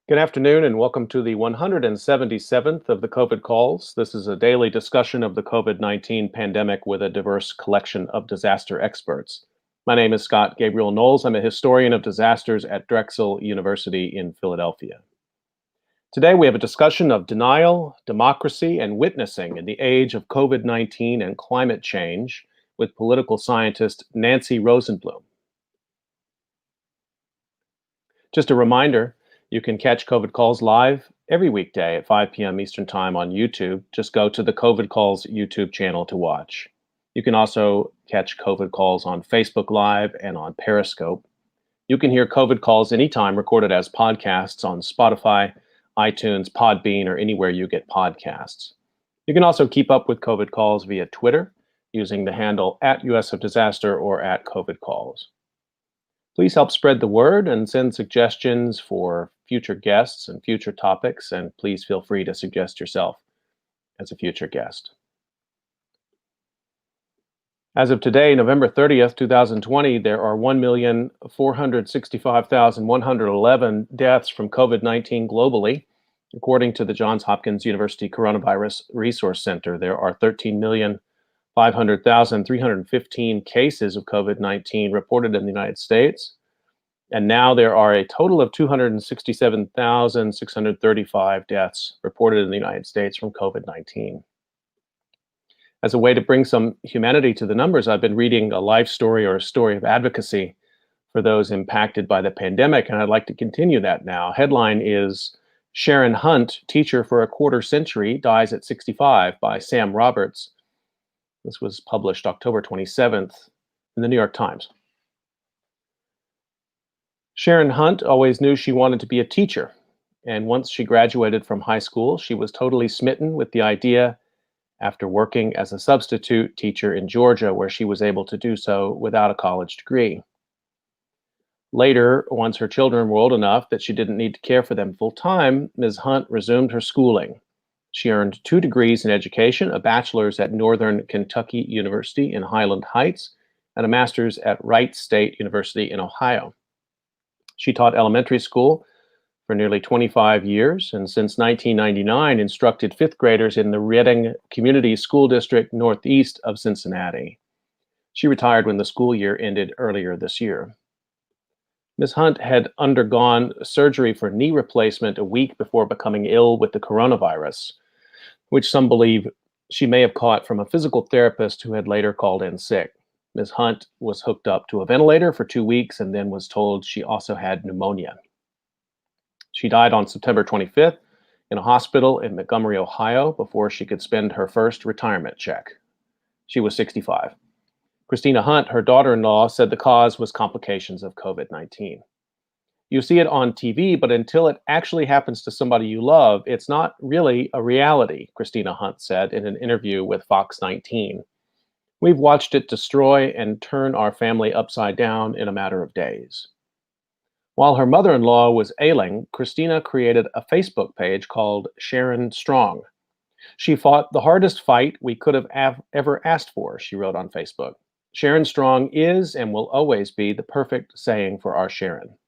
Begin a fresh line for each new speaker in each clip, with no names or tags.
Good afternoon and welcome to the 177th of the COVID calls. This is a daily discussion of the COVID 19 pandemic with a diverse collection of disaster experts. My name is Scott Gabriel Knowles. I'm a historian of disasters at Drexel University in Philadelphia. Today we have a discussion of denial, democracy, and witnessing in the age of COVID 19 and climate change with political scientist Nancy Rosenblum. Just a reminder, you can catch COVID Calls live every weekday at 5 p.m. Eastern Time on YouTube. Just go to the COVID Calls YouTube channel to watch. You can also catch COVID Calls on Facebook Live and on Periscope. You can hear COVID Calls anytime recorded as podcasts on Spotify, iTunes, Podbean, or anywhere you get podcasts. You can also keep up with COVID Calls via Twitter using the handle at US of Disaster or at COVID Calls. Please help spread the word and send suggestions for future guests and future topics, and please feel free to suggest yourself as a future guest. As of today, November 30th, 2020, there are 1,465,111 deaths from COVID-19 globally. According to the Johns Hopkins University Coronavirus Resource Center, there are 13,500,315 cases of COVID-19 reported in the United States. And now there are a total of 267,635 deaths reported in the United States from COVID-19. As a way to bring some humanity to the numbers, I've been reading a life story or a story of advocacy for those impacted by the pandemic, and I'd like to continue that now. Headline is Sharon Hunt, Teacher for a Quarter Century, Dies at 65 by Sam Roberts. This was published October 27th in the New York Times. Sharon Hunt always knew she wanted to be a teacher, and once she graduated from high school, she was totally smitten with the idea after working as a substitute teacher in Georgia, where she was able to do so without a college degree. Later, once her children were old enough that she didn't need to care for them full time, Ms. Hunt resumed her schooling. She earned 2 degrees in education, a bachelor's at Northern Kentucky University in Highland Heights, and a master's at Wright State University in Ohio. She taught elementary school for nearly 25 years, and since 1999 instructed 5th graders in the Reading Community School District northeast of Cincinnati. She retired when the school year ended earlier this year. Ms. Hunt had undergone surgery for knee replacement a week before becoming ill with the coronavirus, which some believe she may have caught from a physical therapist who had later called in sick. Ms. Hunt was hooked up to a ventilator for 2 weeks and then was told she also had pneumonia. She died on September 25th in a hospital in Montgomery, Ohio, before she could spend her first retirement check. She was 65. Christina Hunt, her daughter-in-law, said the cause was complications of COVID-19. You see it on TV, but until it actually happens to somebody you love, it's not really a reality, Christina Hunt said in an interview with Fox 19. We've watched it destroy and turn our family upside down in a matter of days. While her mother-in-law was ailing, Christina created a Facebook page called Sharon Strong. She fought the hardest fight we could have ever asked for, she wrote on Facebook. Sharon Strong is and will always be the perfect saying for our Sharon.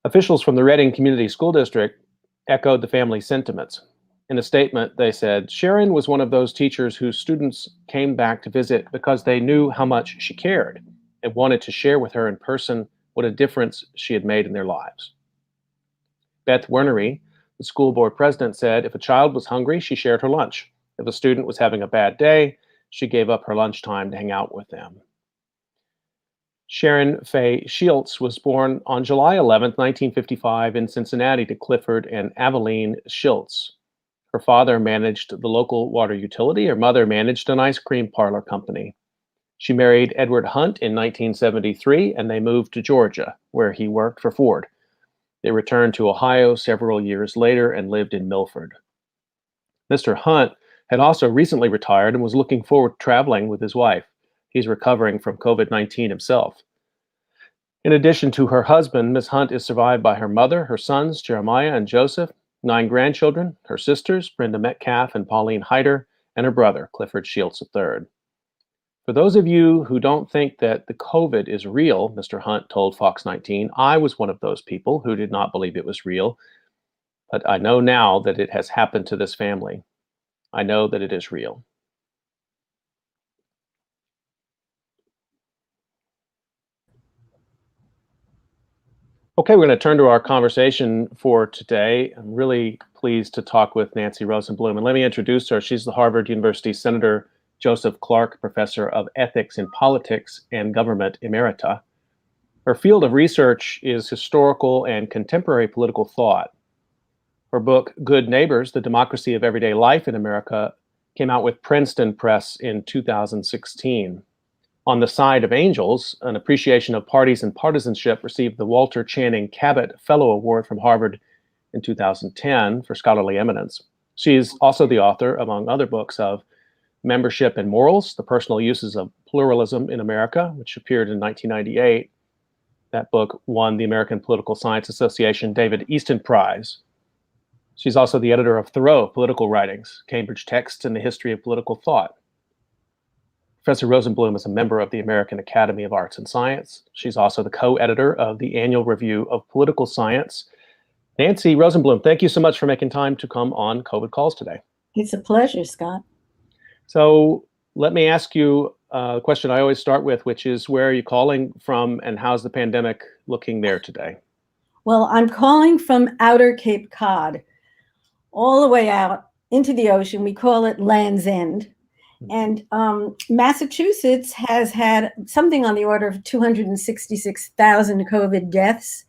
Officials from the Reading Community School District echoed the family's sentiments. In a statement, they said, Sharon was one of those teachers whose students came back to visit because they knew how much she cared and wanted to share with her in person what a difference she had made in their lives. Beth Wernery, the school board president, said if a child was hungry, she shared her lunch. If a student was having a bad day, she gave up her lunchtime to hang out with them. Sharon Faye Shields was born on July 11, 1955, in Cincinnati to Clifford and Aveline Shields. Her father managed the local water utility. Her mother managed an ice cream parlor company. She married Edward Hunt in 1973, and they moved to Georgia, where he worked for Ford. They returned to Ohio several years later and lived in Milford. Mr. Hunt had also recently retired and was looking forward to traveling with his wife. He's recovering from COVID-19 himself. In addition to her husband, Ms. Hunt is survived by her mother, her sons, Jeremiah and Joseph, 9 grandchildren, her sisters, Brenda Metcalf and Pauline Hyder, and her brother, Clifford Shields III. For those of you who don't think that the COVID is real, Mr. Hunt told Fox 19, I was one of those people who did not believe it was real, but I know now that it has happened to this family. I know that it is real. Okay, we're going to turn to our conversation for today. I'm really pleased to talk with Nancy Rosenblum. And let me introduce her. She's the Harvard University Senator Joseph Clark Professor of Ethics in Politics and Government Emerita. Her field of research is historical and contemporary political thought. Her book, Good Neighbors, The Democracy of Everyday Life in America, came out with Princeton Press in 2016. On the Side of Angels, an appreciation of parties and partisanship, received the Walter Channing Cabot Fellow Award from Harvard in 2010 for scholarly eminence. She is also the author, among other books, of Membership and Morals, The Personal Uses of Pluralism in America, which appeared in 1998. That book won the American Political Science Association David Easton Prize. She's also the editor of Thoreau, Political Writings, Cambridge Texts in the History of Political Thought. Professor Rosenblum is a member of the American Academy of Arts and Science. She's also the co-editor of the Annual Review of Political Science. Nancy Rosenblum, thank you so much for making time to come on COVID Calls today.
It's a pleasure, Scott.
So let me ask you a question I always start with, which is, where are you calling from and how's the pandemic looking there today?
Well, I'm calling from outer Cape Cod, all the way out into the ocean. We call it Land's End. And Massachusetts has had something on the order of 266,000 COVID deaths,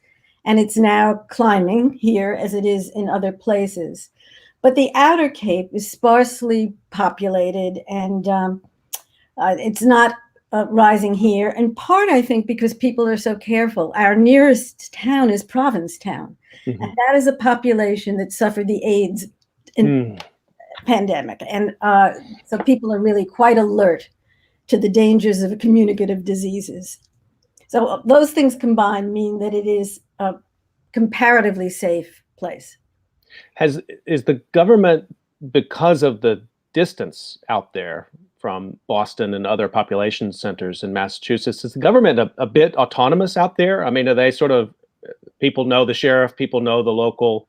and it's now climbing here as it is in other places. But the outer Cape is sparsely populated, and it's not rising here. In part, I think, because people are so careful. Our nearest town is Provincetown, and that is a population that suffered the AIDS pandemic. And so people are really quite alert to the dangers of communicative diseases. So those things combined mean that it is a comparatively safe place.
Is the government, because of the distance out there from Boston and other population centers in Massachusetts, is the government a bit autonomous out there? I mean, are they sort of, people know the sheriff, people know the local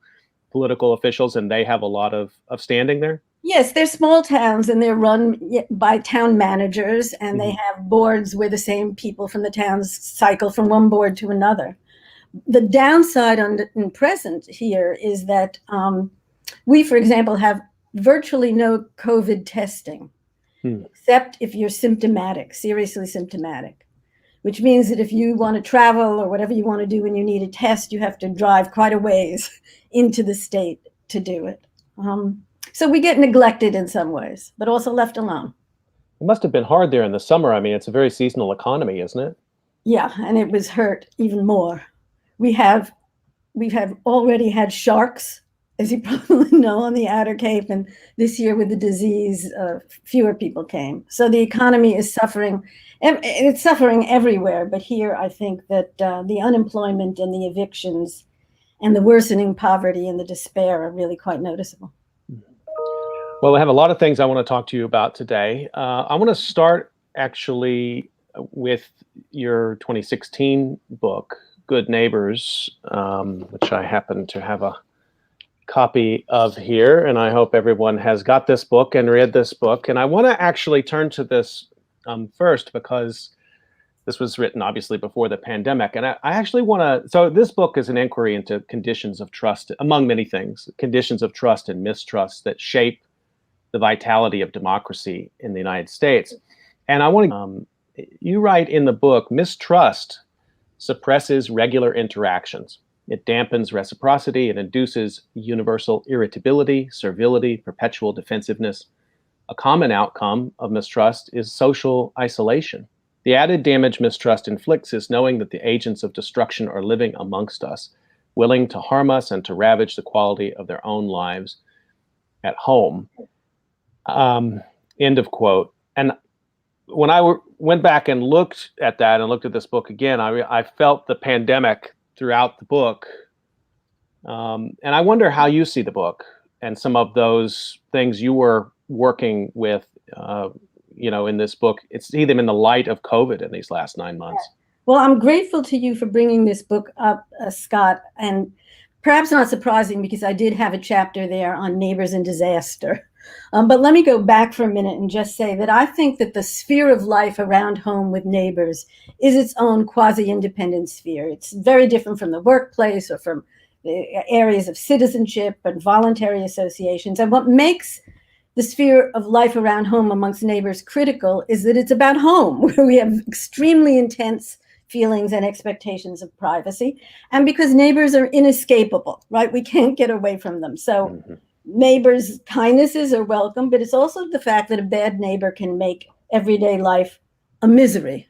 political officials, and they have a lot of standing there?
Yes, they're small towns, and they're run by town managers, and they have boards where the same people from the towns cycle from one board to another. The downside in present here is that we, for example, have virtually no COVID testing, except if you're symptomatic, seriously symptomatic, which means that if you want to travel or whatever you want to do and you need a test, you have to drive quite a ways into the state to do it. So we get neglected in some ways, but also left alone.
It must have been hard there in the summer. I mean, it's a very seasonal economy, isn't it?
Yeah, and it was hurt even more. We have already had sharks, as you probably know, on the outer Cape, and this year with the disease, fewer people came. So the economy is suffering. It's suffering everywhere, but here I think that the unemployment and the evictions and the worsening poverty and the despair are really quite noticeable.
Well, I have a lot of things I want to talk to you about today. I want to start actually with your 2016 book, Good Neighbors, which I happen to have a copy of here, and I hope everyone has got this book and read this book. And I want to actually turn to this first, because this was written obviously before the pandemic. And I actually want to, so this book is an inquiry into conditions of trust, among many things, conditions of trust and mistrust that shape the vitality of democracy in the United States. And I want to, you write in the book, mistrust suppresses regular interactions. It dampens reciprocity. It induces universal irritability, servility, perpetual defensiveness. A common outcome of mistrust is social isolation. The added damage mistrust inflicts is knowing that the agents of destruction are living amongst us, willing to harm us and to ravage the quality of their own lives at home. End of quote. And when I went back and looked at that and looked at this book again, I felt the pandemic throughout the book. And I wonder how you see the book and some of those things you were working with, in this book, see them in the light of COVID in these last 9 months.
Well, I'm grateful to you for bringing this book up, Scott, and perhaps not surprising because I did have a chapter there on neighbors and disaster. But let me go back for a minute and just say that I think that the sphere of life around home with neighbors is its own quasi-independent sphere. It's very different from the workplace or from the areas of citizenship and voluntary associations. And what makes the sphere of life around home amongst neighbors critical is that it's about home, where we have extremely intense feelings and expectations of privacy, and because neighbors are inescapable, right? We can't get away from them. So neighbors' kindnesses are welcome, but it's also the fact that a bad neighbor can make everyday life a misery.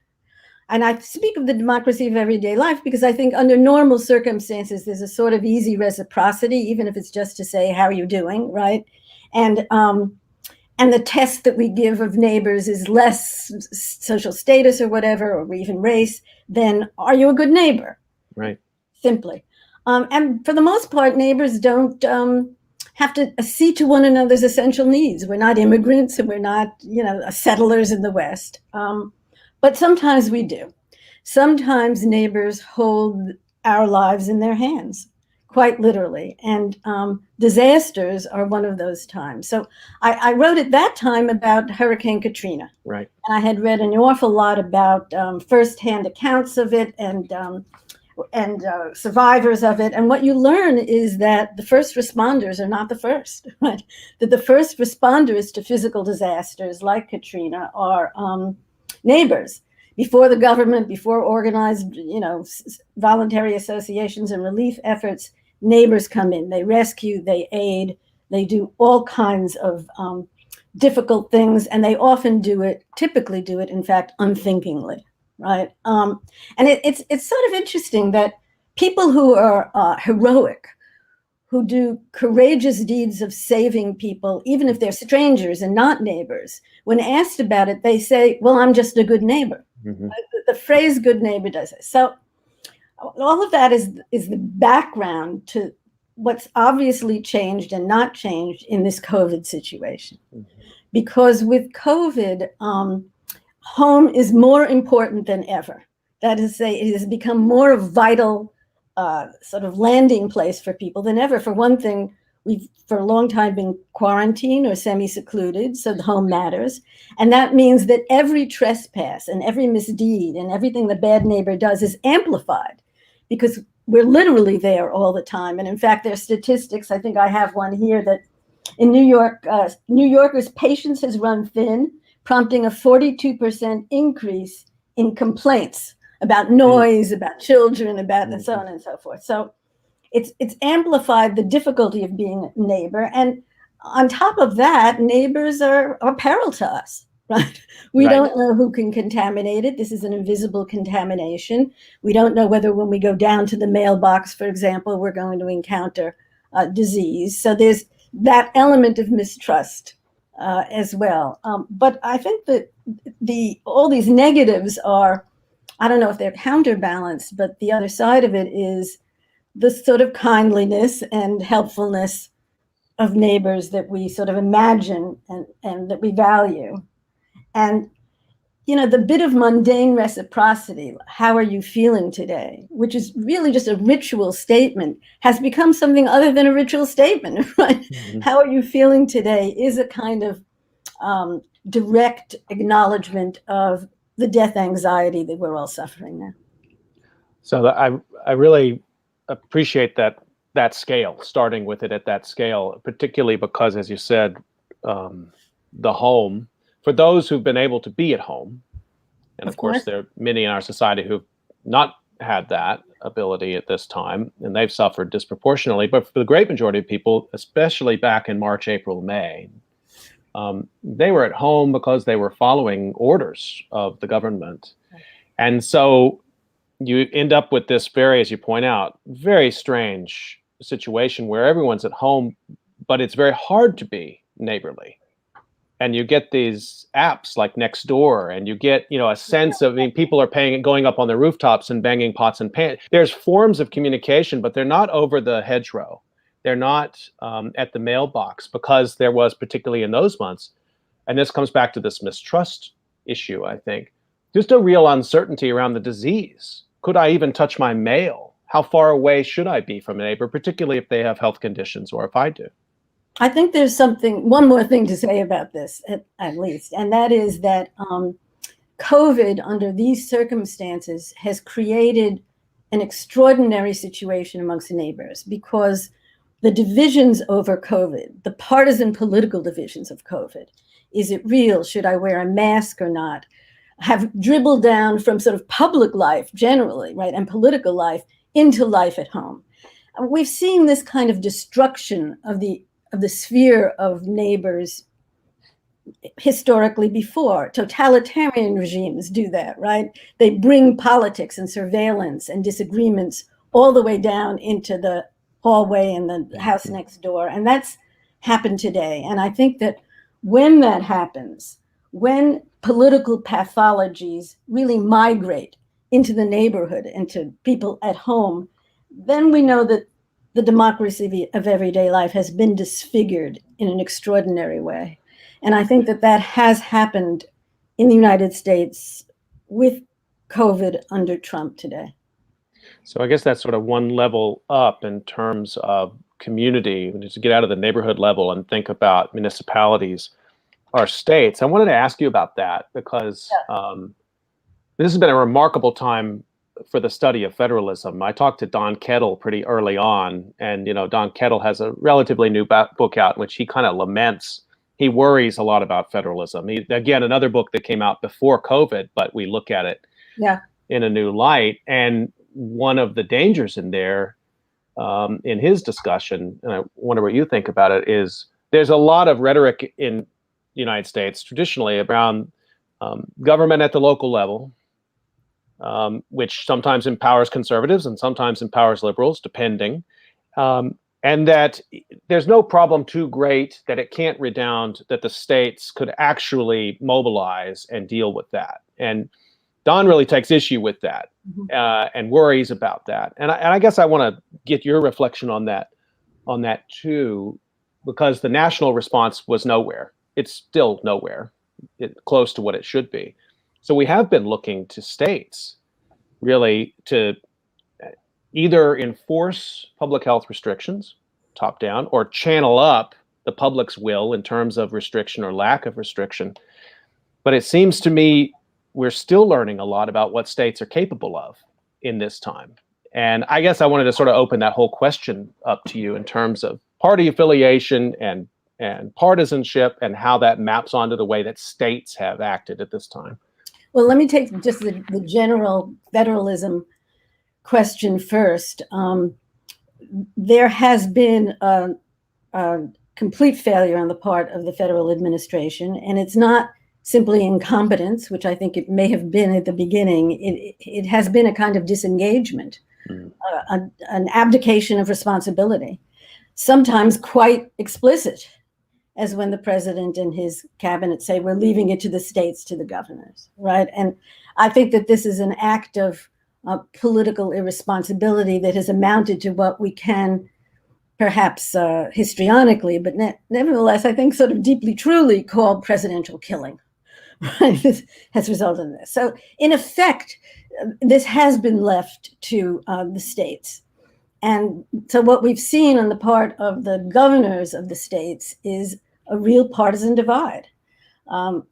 And I speak of the democracy of everyday life because I think under normal circumstances, there's a sort of easy reciprocity, even if it's just to say, how are you doing, right? And the test that we give of neighbors is less social status or whatever, or even race, than are you a good neighbor?
Right.
Simply. And for the most part, neighbors don't have to see to one another's essential needs. We're not immigrants and we're not, settlers in the West. But sometimes we do. Sometimes neighbors hold our lives in their hands, quite literally. And disasters are one of those times. So I wrote at that time about Hurricane Katrina.
Right.
And I had read an awful lot about firsthand accounts of it and survivors of it. And what you learn is that the first responders are not the first, right? That the first responders to physical disasters like Katrina are neighbors. Before the government, before organized, voluntary associations and relief efforts, neighbors come in. They rescue, they aid, they do all kinds of difficult things, and they often typically do it, in fact, unthinkingly, right? And it's sort of interesting that people who are heroic, who do courageous deeds of saving people, even if they're strangers and not neighbors, when asked about it, they say, well, I'm just a good neighbor.
Mm-hmm.
The phrase good neighbor does it. So all of that is the background to what's obviously changed and not changed in this COVID situation. Mm-hmm. Because with COVID, home is more important than ever. That is to say, it has become more vital sort of landing place for people than ever. For one thing, we've for a long time been quarantined or semi-secluded, so the home matters. And that means that every trespass and every misdeed and everything the bad neighbor does is amplified because we're literally there all the time. And in fact, there are statistics, I think I have one here, that in New York, New Yorkers' patience has run thin, prompting a 42% increase in complaints about noise, about children, about and so on and so forth. So it's amplified the difficulty of being a neighbor. And on top of that, neighbors are peril to us, right? We don't know who can contaminate it. This is an invisible contamination. We don't know whether when we go down to the mailbox, for example, we're going to encounter disease. So there's that element of mistrust as well. But I think that all these negatives are, I don't know if they're counterbalanced, but the other side of it is the sort of kindliness and helpfulness of neighbors that we sort of imagine and that we value. And, the bit of mundane reciprocity, how are you feeling today, which is really just a ritual statement, has become something other than a ritual statement, right? Mm-hmm. How are you feeling today is a kind of direct acknowledgement of the death anxiety that we're all suffering now.
So I really appreciate that scale, starting with it at that scale, particularly because, as you said, the home, for those who've been able to be at home, and of course there are many in our society who've not had that ability at this time, and they've suffered disproportionately, but for the great majority of people, especially back in March, April, May, they were at home because they were following orders of the government. And so you end up with this as you point out, very strange situation where everyone's at home, but it's very hard to be neighborly. And you get these apps like Nextdoor, and you get, a sense of, people are going up on the rooftops and banging pots and pans. There's forms of communication, but they're not over the hedgerow. They're not at the mailbox, because there was, particularly in those months, and this comes back to this mistrust issue, I think, just a real uncertainty around the disease. Could I even touch my mail? How far away should I be from a neighbor, particularly if they have health conditions or if I do?
I think there's one more thing to say about this, at least, and that is that COVID, under these circumstances, has created an extraordinary situation amongst neighbors, because the divisions over COVID, the partisan political divisions of COVID, is it real? Should I wear a mask or not? Have dribbled down from sort of public life generally, right, and political life into life at home. We've seen this kind of destruction of the sphere of neighbors historically before. Totalitarian regimes do that, right? They bring politics and surveillance and disagreements all the way down into the hallway and the house next door. And that's happened today. And I think that when that happens, when political pathologies really migrate into the neighborhood, into people at home, then we know that the democracy of everyday life has been disfigured in an extraordinary way. And I think that that has happened in the United States with COVID under Trump today.
So I guess that's sort of one level up in terms of community, to get out of the neighborhood level and think about municipalities or states. I wanted to ask you about that because this has been a remarkable time for the study of federalism. I talked to Don Kettle pretty early on, and Don Kettle has a relatively new book out in which he kind of laments. He worries a lot about federalism. Again, another book that came out before COVID, but we look at it in a new light. And one of the dangers in there, in his discussion, and I wonder what you think about it, is there's a lot of rhetoric in the United States traditionally around government at the local level, which sometimes empowers conservatives and sometimes empowers liberals, depending. And that there's no problem too great that it can't redound, that the states could actually mobilize and deal with that. And Don really takes issue with that and worries about that. And I guess I want to get your reflection on that too, because the national response was nowhere. It's still nowhere close to what it should be. So we have been looking to states really to either enforce public health restrictions top down or channel up the public's will in terms of restriction or lack of restriction. But it seems to me we're still learning a lot about what states are capable of in this time. And I guess I wanted to sort of open that whole question up to you in terms of party affiliation and partisanship and how that maps onto the way that states have acted at this time.
Well, let me take just the general federalism question first. There has been a complete failure on the part of the federal administration, and it's not simply incompetence, which I think it may have been at the beginning. It has been a kind of disengagement, an abdication of responsibility, sometimes quite explicit, as when the president and his cabinet say, we're leaving it to the states, to the governors, right? And I think that this is an act of political irresponsibility that has amounted to what we can perhaps histrionically, but nevertheless, I think sort of deeply, truly call presidential killing, right? This has resulted in this. So in effect, this has been left to the states. And so what we've seen on the part of the governors of the states is a real partisan divide.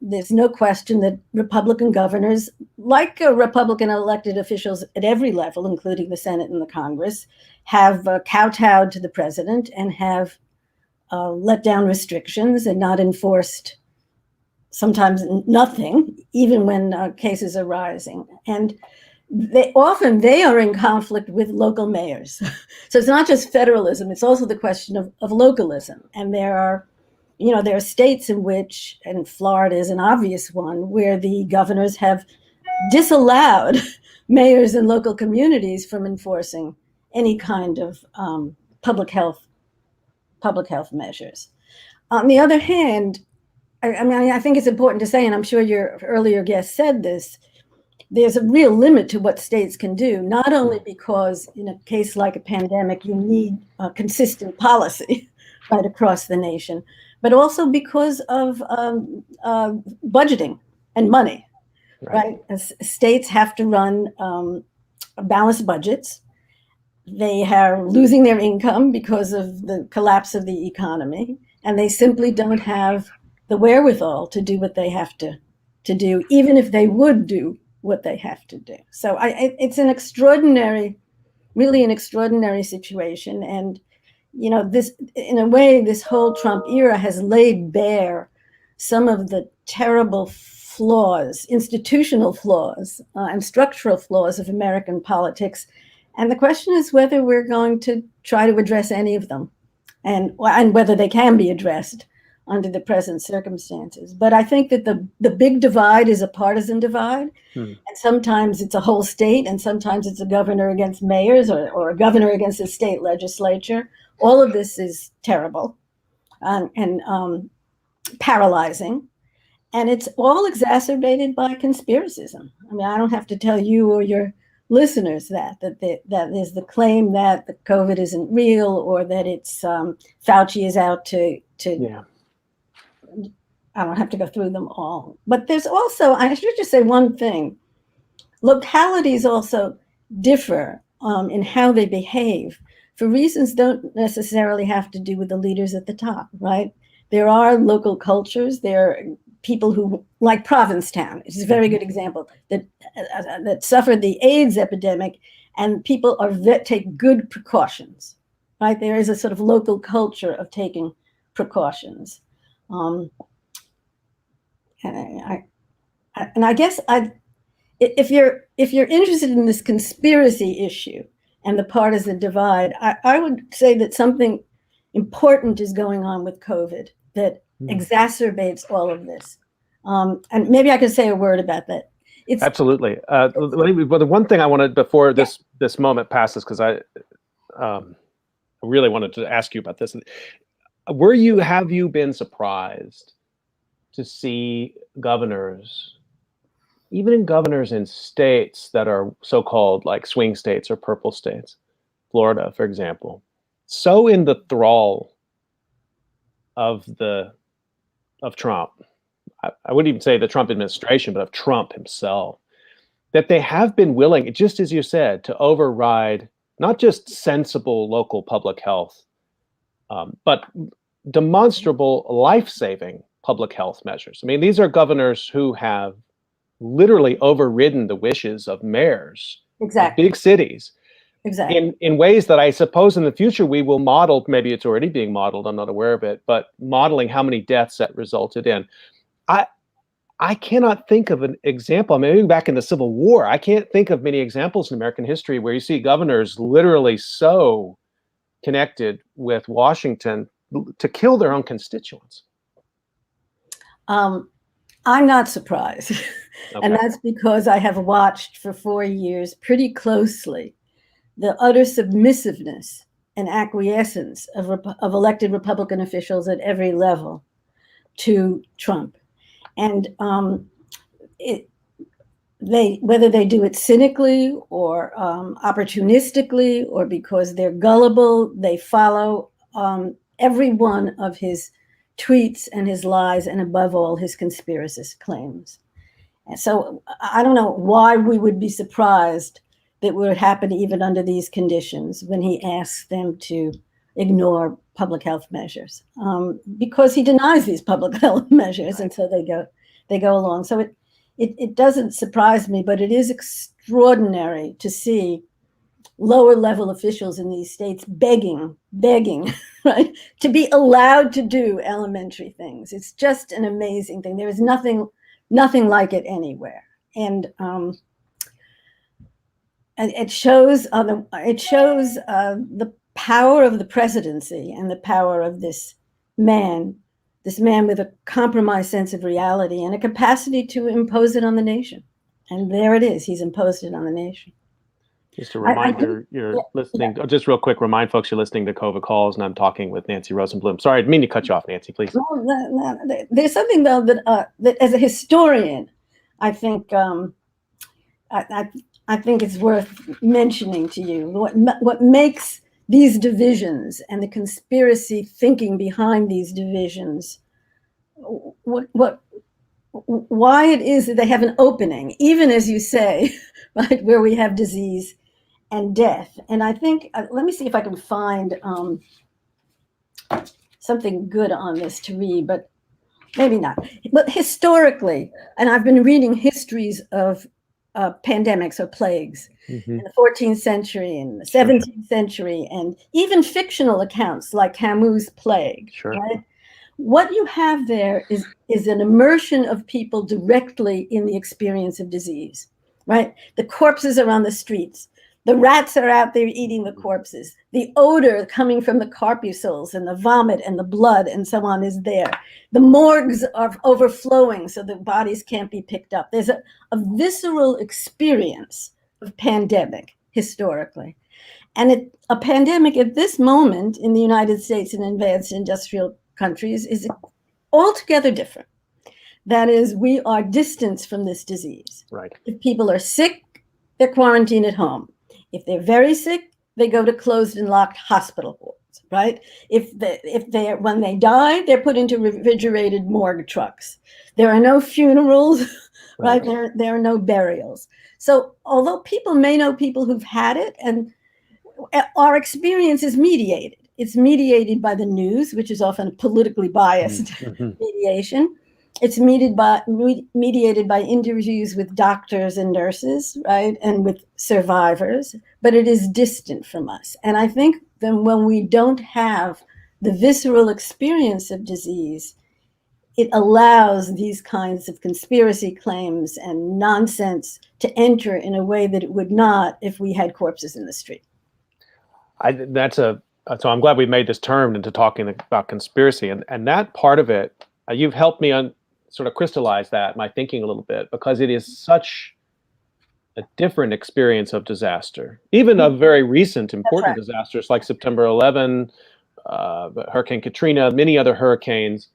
There's no question that Republican governors, like Republican elected officials at every level, including the Senate and the Congress, have kowtowed to the president and have let down restrictions and not enforced sometimes nothing, even when cases are rising. And they are in conflict with local mayors. So it's not just federalism, it's also the question of localism. And there are states in which, and Florida is an obvious one, where the governors have disallowed mayors and local communities from enforcing any kind of public health measures. On the other hand, I think it's important to say, and I'm sure your earlier guest said this, there's a real limit to what states can do, not only because in a case like a pandemic, you need a consistent policy right across the nation, but also because of budgeting and money, right? As states have to run balanced budgets. They are losing their income because of the collapse of the economy, and they simply don't have the wherewithal to do what they have to do, even if they would do what they have to do. So it's an extraordinary, really an extraordinary situation. And, you know, this, in a way, this whole Trump era has laid bare some of the terrible flaws, institutional flaws, and structural flaws of American politics. And the question is whether we're going to try to address any of them, and whether they can be addressed under the present circumstances. But I think that the big divide is a partisan divide. And sometimes it's a whole state, and sometimes it's a governor against mayors, or a governor against a state legislature. All of this is terrible and paralyzing. And it's all exacerbated by conspiracism. I mean, I don't have to tell you or your listeners that there's the claim that the COVID isn't real, or that it's Fauci is out to
Yeah.
I don't have to go through them all. But there's also, I should just say one thing. Localities also differ in how they behave for reasons don't necessarily have to do with the leaders at the top, right? There are local cultures. There are people who, like Provincetown, it's a very good example, that suffered the AIDS epidemic, and people take good precautions, right? There is a sort of local culture of taking precautions. And I guess if you're interested in this conspiracy issue and the partisan divide, I would say that something important is going on with COVID that exacerbates all of this. And maybe I could say a word about that.
Absolutely. Well, the one thing I wanted before this moment passes, because I really wanted to ask you about this. Have you been surprised to see governors, even governors in states that are so-called like swing states or purple states, Florida, for example, so in the thrall of Trump, I wouldn't even say the Trump administration, but of Trump himself, that they have been willing, just as you said, to override not just sensible local public health, but demonstrable life-saving public health measures. I mean, these are governors who have literally overridden the wishes of mayors of big cities.
Exactly.
In ways that I suppose in the future we will model, maybe it's already being modeled, I'm not aware of it, but modeling how many deaths that resulted in. I cannot think of an example, maybe back in the Civil War, I can't think of many examples in American history where you see governors literally so connected with Washington to kill their own constituents.
I'm not surprised. Okay. And that's because I have watched for 4 years pretty closely the utter submissiveness and acquiescence of elected Republican officials at every level to Trump. And whether they do it cynically or opportunistically, or because they're gullible, they follow every one of his tweets and his lies, and above all, his conspiracist claims. And so I don't know why we would be surprised that would happen even under these conditions when he asks them to ignore public health measures, because he denies these public health measures, and so they go along. So it doesn't surprise me, but it is extraordinary to see lower level officials in these states begging, right, to be allowed to do elementary things. It's just an amazing thing. There is nothing like it anywhere, and it shows the power of the presidency and the power of this man with a compromised sense of reality and a capacity to impose it on the nation. And there it is. He's imposed it on the nation.
Just a reminder, you're listening, just real quick, remind folks you're listening to COVID Calls, and I'm talking with Nancy Rosenblum. Sorry, I didn't mean to cut you off, Nancy, please.
No, there's something, though, that as a historian, I think I think it's worth mentioning to you. What makes these divisions and the conspiracy thinking behind these divisions, why it is that they have an opening, even as you say, right, where we have disease and death. And I think, let me see if I can find something good on this to read, but maybe not. But historically, and I've been reading histories of pandemics or plagues in the 14th century and the 17th century, and even fictional accounts like Camus' Plague.
Sure.
Right? What you have there is an immersion of people directly in the experience of disease, right? The corpses are on the streets. The rats are out there eating the corpses. The odor coming from the corpuscles and the vomit and the blood and so on is there. The morgues are overflowing so the bodies can't be picked up. There's a visceral experience of pandemic historically. And a pandemic at this moment in the United States and advanced industrial countries is altogether different. That is, we are distanced from this disease.
Right.
If people are sick, they're quarantined at home. If they're very sick, they go to closed and locked hospital wards, right? When they die, they're put into refrigerated morgue trucks. There are no funerals, right? There are no burials. So although people may know people who've had it, and our experience is mediated. It's mediated by the news, which is often politically biased mediation. It's mediated by interviews with doctors and nurses, right, and with survivors, but it is distant from us. And I think then when we don't have the visceral experience of disease, it allows these kinds of conspiracy claims and nonsense to enter in a way that it would not if we had corpses in the street.
So I'm glad we made this turn into talking about conspiracy, and that part of it, you've helped me sort of crystallize my thinking a little bit, because it is such a different experience of disaster, even of very recent important disasters like September 11, Hurricane Katrina, many other hurricanes,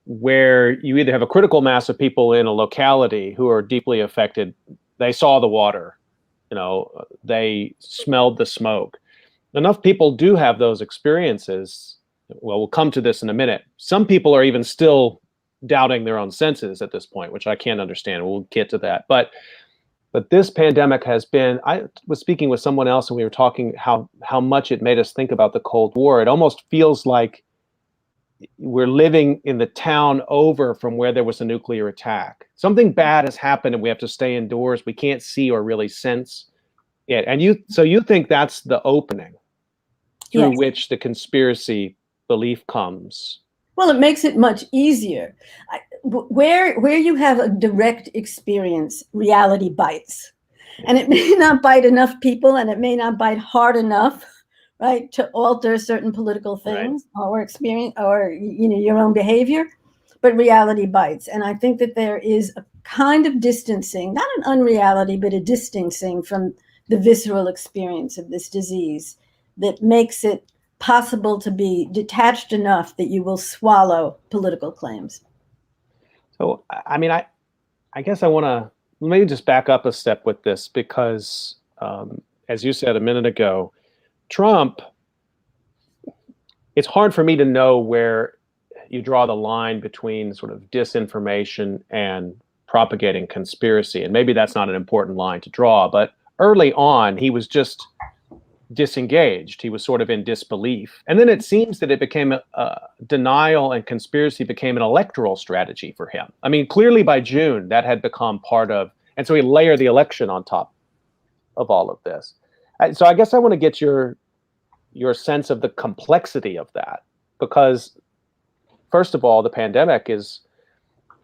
where you either have a critical mass of people in a locality who are deeply affected. They saw the water, they smelled the smoke. Enough people do have those experiences. Well, we'll come to this in a minute. Some people are even still doubting their own senses at this point, which I can't understand. We'll get to that. But this pandemic has been, I was speaking with someone else and we were talking how much it made us think about the Cold War. It almost feels like we're living in the town over from where there was a nuclear attack. Something bad has happened and we have to stay indoors. We can't see or really sense it. And you think that's the opening through which the conspiracy belief comes?
Well, it makes it much easier. Where you have a direct experience, reality bites. And it may not bite enough people, and it may not bite hard enough, right, to alter certain political things or experience or your own behavior, but reality bites. And I think that there is a kind of distancing, not an unreality, but a distancing from the visceral experience of this disease that makes it possible to be detached enough that you will swallow political claims.
So, I mean, I guess I want to maybe just back up a step with this, because as you said a minute ago, Trump, it's hard for me to know where you draw the line between sort of disinformation and propagating conspiracy. And maybe that's not an important line to draw, but early on, he was just disengaged. He was sort of in disbelief. And then it seems that it became denial, and conspiracy became an electoral strategy for him. I mean, clearly by June, that had become part of, and so he layered the election on top of all of this. So I guess I want to get your sense of the complexity of that, because first of all, the pandemic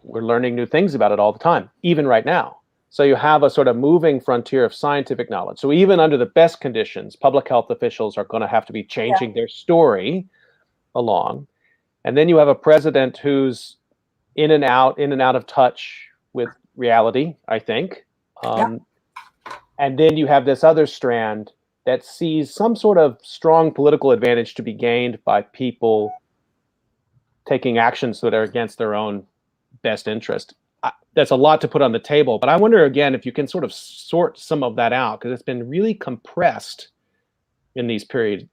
we're learning new things about it all the time, even right now. So you have a sort of moving frontier of scientific knowledge. So even under the best conditions, public health officials are going to have to be changing their story along. And then you have a president who's in and out of touch with reality, I think. And then you have this other strand that sees some sort of strong political advantage to be gained by people taking actions that are against their own best interest. That's a lot to put on the table, but I wonder again if you can sort of sort some of that out, because it's been really compressed in these periods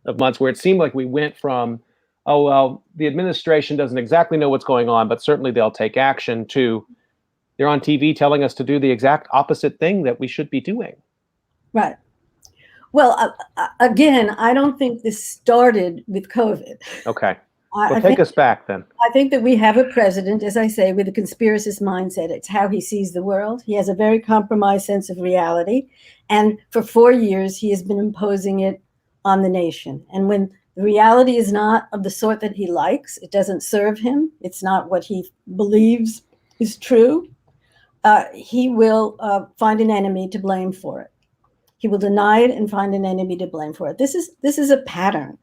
of months where it seemed like we went from, oh, well, the administration doesn't exactly know what's going on, but certainly they'll take action, to they're on TV telling us to do the exact opposite thing that we should be doing.
Right. Well, again, I don't think this started with COVID.
Okay. Well, take us back then.
I think that we have a president, as I say, with a conspiracist mindset. It's how he sees the world. He has a very compromised sense of reality. And for 4 years, he has been imposing it on the nation. And when the reality is not of the sort that he likes, it doesn't serve him, it's not what he believes is true, he will find an enemy to blame for it. He will deny it and find an enemy to blame for it. This is a pattern,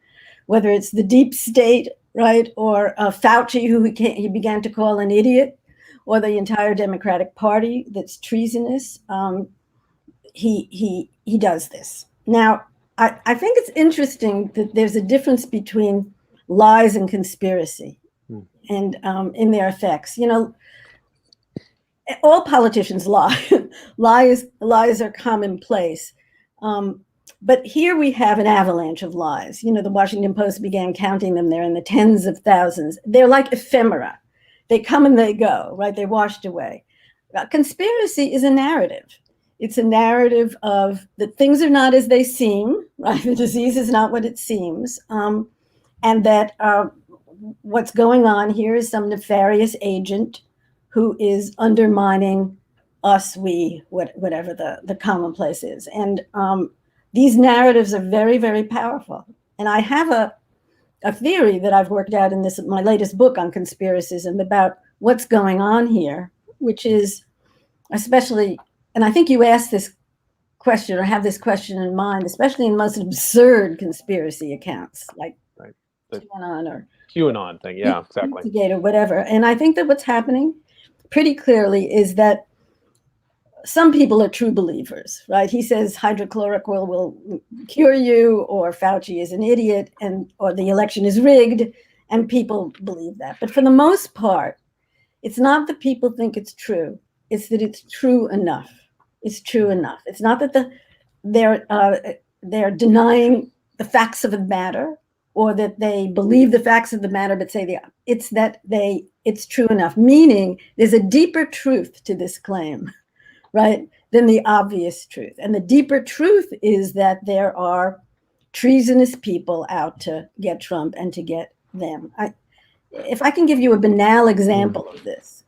whether it's the deep state, right, or Fauci, who he began to call an idiot, or the entire Democratic Party that's treasonous. He does this. Now, I think it's interesting that there's a difference between lies and conspiracy, and in their effects. You know, all politicians lie. Lies are commonplace. But here we have an avalanche of lies. You know, the Washington Post began counting them. They're in the tens of thousands. They're like ephemera. They come and they go, right? They're washed away. Conspiracy is a narrative. It's a narrative of that things are not as they seem, right? The disease is not what it seems. And that what's going on here is some nefarious agent who is undermining us, whatever the commonplace is. And these narratives are very, very powerful. And I have a theory that I've worked out in my latest book on conspiracism about what's going on here, which is especially, and I think you asked this question or have this question in mind, especially in the most absurd conspiracy accounts like QAnon or
QAnon thing. Yeah, exactly.
Or whatever. And I think that what's happening pretty clearly is that some people are true believers, right? He says hydrochloroquine will cure you, or Fauci is an idiot, or the election is rigged, and people believe that. But for the most part, it's not that people think it's true. It's that it's true enough. It's true enough. It's not that they're denying the facts of the matter, or that they believe the facts of the matter but say it's that it's true enough. Meaning, there's a deeper truth to this claim, right, than the obvious truth. And the deeper truth is that there are treasonous people out to get Trump and to get them. If I can give you a banal example of this,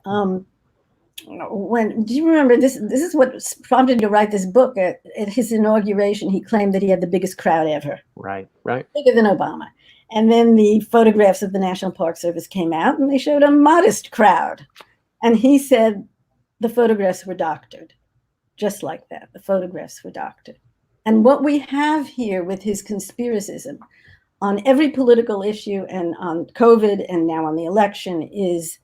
do you remember this? This is what prompted him to write this book. At his inauguration, he claimed that he had the biggest crowd ever.
Right.
Bigger than Obama. And then the photographs of the National Park Service came out, and they showed a modest crowd. And he said the photographs were doctored, just like that. The photographs were doctored. And what we have here with his conspiracism on every political issue and on COVID and now on the election is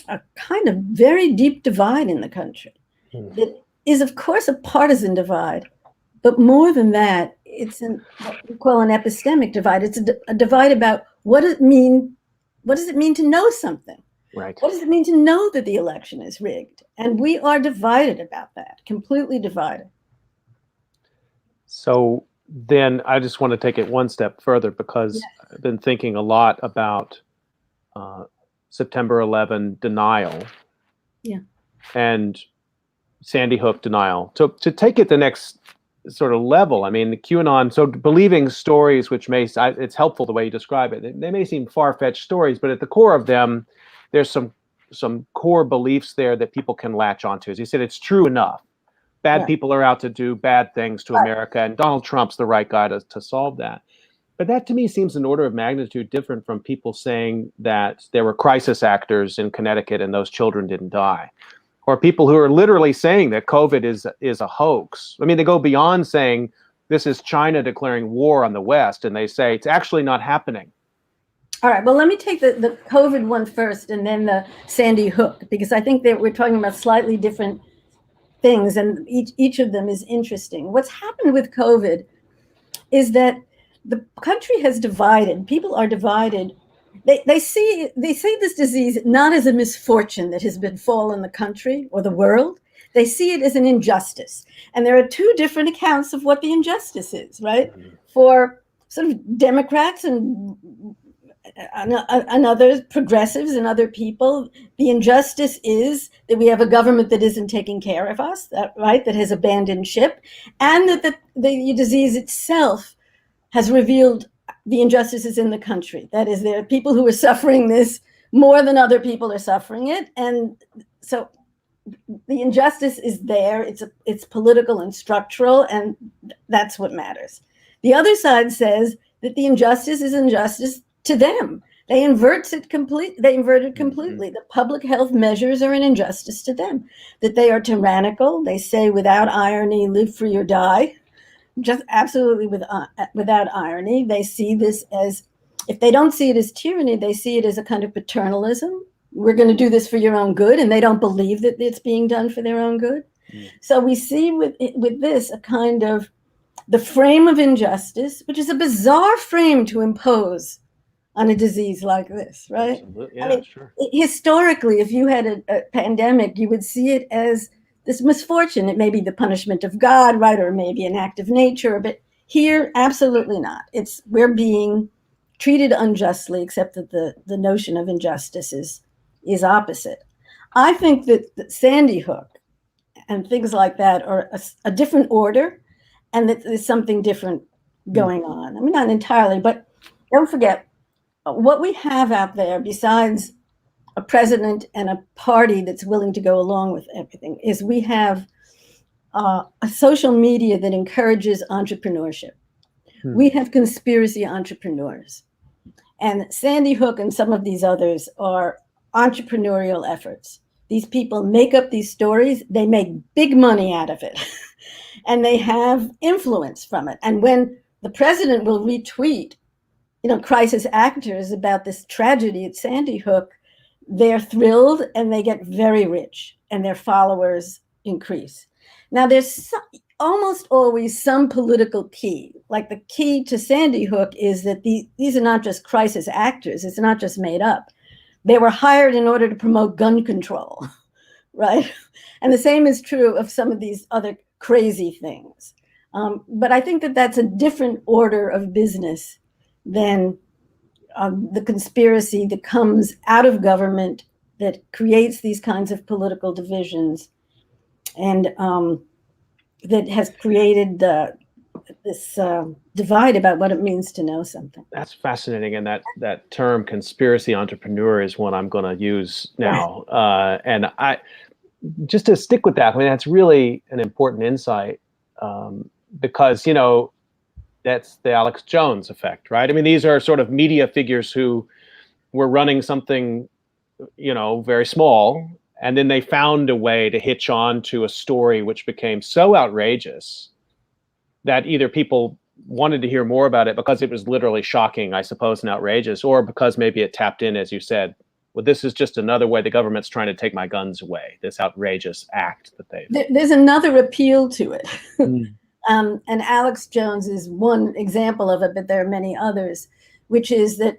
a kind of very deep divide in the country. It is, of course, a partisan divide, but more than that, it's what we call an epistemic divide. It's a divide about what does it mean to know something?
Right.
What does it mean to know that the election is rigged? And we are divided about that, completely divided.
So then I just want to take it one step further, because I've been thinking a lot about September 11 denial, and Sandy Hook denial. To take it the next sort of level, I mean, the QAnon, so believing stories which it's helpful the way you describe it. They may seem far-fetched stories, but at the core of them, there's some core beliefs there that people can latch onto. As you said, it's true enough. Bad people are out to do bad things to America, and Donald Trump's the right guy to solve that. But that to me seems an order of magnitude different from people saying that there were crisis actors in Connecticut and those children didn't die. Or people who are literally saying that COVID is a hoax. I mean, they go beyond saying this is China declaring war on the West, and they say it's actually not happening.
All right, well, let me take the COVID one first and then the Sandy Hook, because I think that we're talking about slightly different things, and each of them is interesting. What's happened with COVID is that the country has divided. People are divided. They see this disease not as a misfortune that has befallen the country or the world. They see it as an injustice. And there are two different accounts of what the injustice is, right? For sort of Democrats and other progressives and other people, the injustice is that we have a government that isn't taking care of us, right? That has abandoned ship, and that the disease itself has revealed the injustices in the country. That is, there are people who are suffering this more than other people are suffering it. And so the injustice is there. It's political and structural, and that's what matters. The other side says that the injustice is injustice to them. They inverted it completely. The public health measures are an injustice to them, that they are tyrannical. They say without irony, live free or die. Just absolutely without irony. They see this as, if they don't see it as tyranny, they see it as a kind of paternalism. We're going to do this for your own good, and they don't believe that it's being done for their own good. So we see with this a kind of the frame of injustice, which is a bizarre frame to impose on a disease like this, right?
Absolutely. Yeah,
I mean,
sure.
Historically, if you had a pandemic, you would see it as this misfortune. It may be the punishment of God, right? Or maybe an act of nature, but here, absolutely not. We're being treated unjustly, except that the notion of injustice is opposite. I think that Sandy Hook and things like that are a different order, and that there's something different going on. I mean, not entirely, but don't forget what we have out there besides a president and a party that's willing to go along with everything is we have a social media that encourages entrepreneurship. We have conspiracy entrepreneurs, and Sandy Hook and some of these others are entrepreneurial efforts. These people make up these stories. They make big money out of it, and they have influence from it. And when the president will retweet, crisis actors about this tragedy at Sandy Hook, they're thrilled and they get very rich, and their followers increase. Now, there's almost always some political key. Like the key to Sandy Hook is that these are not just crisis actors. It's not just made up. They were hired in order to promote gun control, right? And the same is true of some of these other crazy things. But I think that that's a different order of business than the conspiracy that comes out of government that creates these kinds of political divisions, and that has created this divide about what it means to know something.
That's fascinating, and that term conspiracy entrepreneur is one I'm going to use now. And I just to stick with that, I mean, that's really an important insight, because that's the Alex Jones effect, right? I mean, these are sort of media figures who were running something, very small, and then they found a way to hitch on to a story which became so outrageous that either people wanted to hear more about it because it was literally shocking, I suppose, and outrageous, or because maybe it tapped in, as you said, well, this is just another way the government's trying to take my guns away, this outrageous act that they've...
There's another appeal to it. And Alex Jones is one example of it, but there are many others, which is that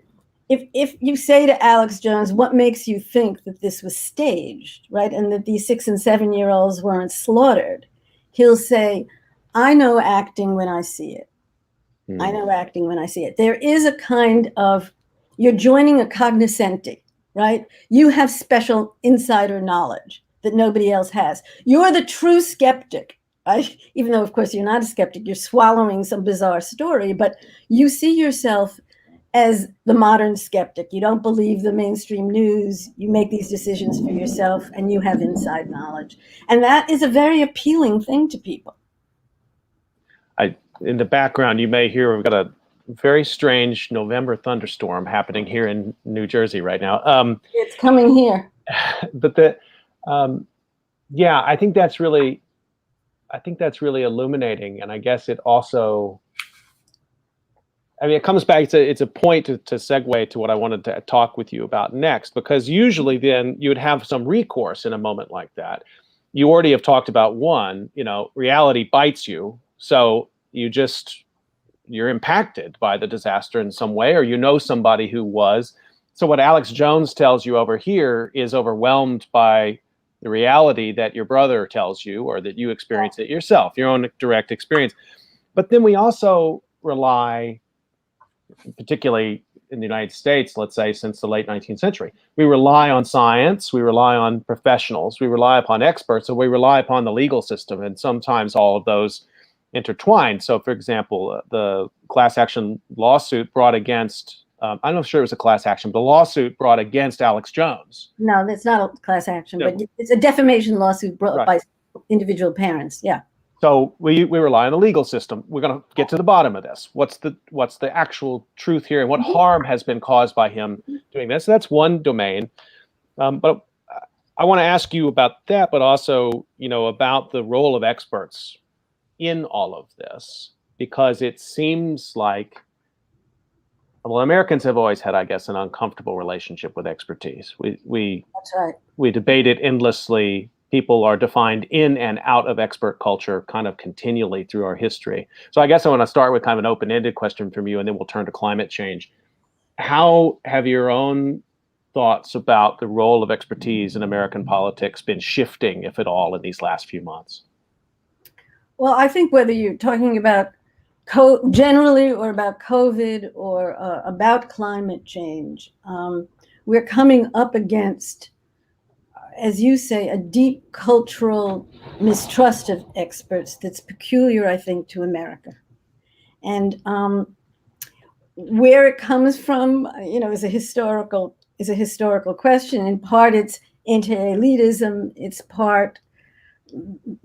if you say to Alex Jones, what makes you think that this was staged, right? And that these 6 and 7-year-olds weren't slaughtered, he'll say, I know acting when I see it. I know acting when I see it. There is a kind of, you're joining a cognoscenti, right? You have special insider knowledge that nobody else has. You're the true skeptic. Even though, of course, you're not a skeptic, you're swallowing some bizarre story, but you see yourself as the modern skeptic. You don't believe the mainstream news. You make these decisions for yourself, and you have inside knowledge. And that is a very appealing thing to people.
In the background, you may hear we've got a very strange November thunderstorm happening here in New Jersey right now.
It's coming here.
But yeah, I think that's really illuminating, and I guess it also, I mean, it comes back to, it's a point to segue to what I wanted to talk with you about next, because usually then you would have some recourse in a moment like that. You already have talked about one, reality bites you, so you're impacted by the disaster in some way, or somebody who was. So what Alex Jones tells you over here is overwhelmed by the reality that your brother tells you or that you experience it yourself, your own direct experience. But then we also rely, particularly in the United States, let's say since the late 19th century, we rely on science, we rely on professionals, we rely upon experts, and we rely upon the legal system, and sometimes all of those intertwined. So, for example, the class action lawsuit brought against, I'm not sure it was a class action, but a lawsuit brought against Alex Jones.
No, that's not a class action,
No.
but it's a defamation lawsuit brought
Right.
by individual parents. Yeah.
So we rely on the legal system. We're going to get to the bottom of this. What's the actual truth here, and what harm has been caused by him doing this? So that's one domain. But I want to ask you about that, but also, about the role of experts in all of this, because it seems like, well, Americans have always had, I guess, an uncomfortable relationship with expertise.
That's right.
We debate it endlessly. People are defined in and out of expert culture kind of continually through our history. So I guess I want to start with kind of an open-ended question from you, and then we'll turn to climate change. How have your own thoughts about the role of expertise in American politics been shifting, if at all, in these last few months?
Well, I think whether you're talking about generally or about COVID or about climate change, we're coming up against, as you say, a deep cultural mistrust of experts that's peculiar, I think, to America. And where it comes from, is a historical question. In part, it's anti-elitism. It's part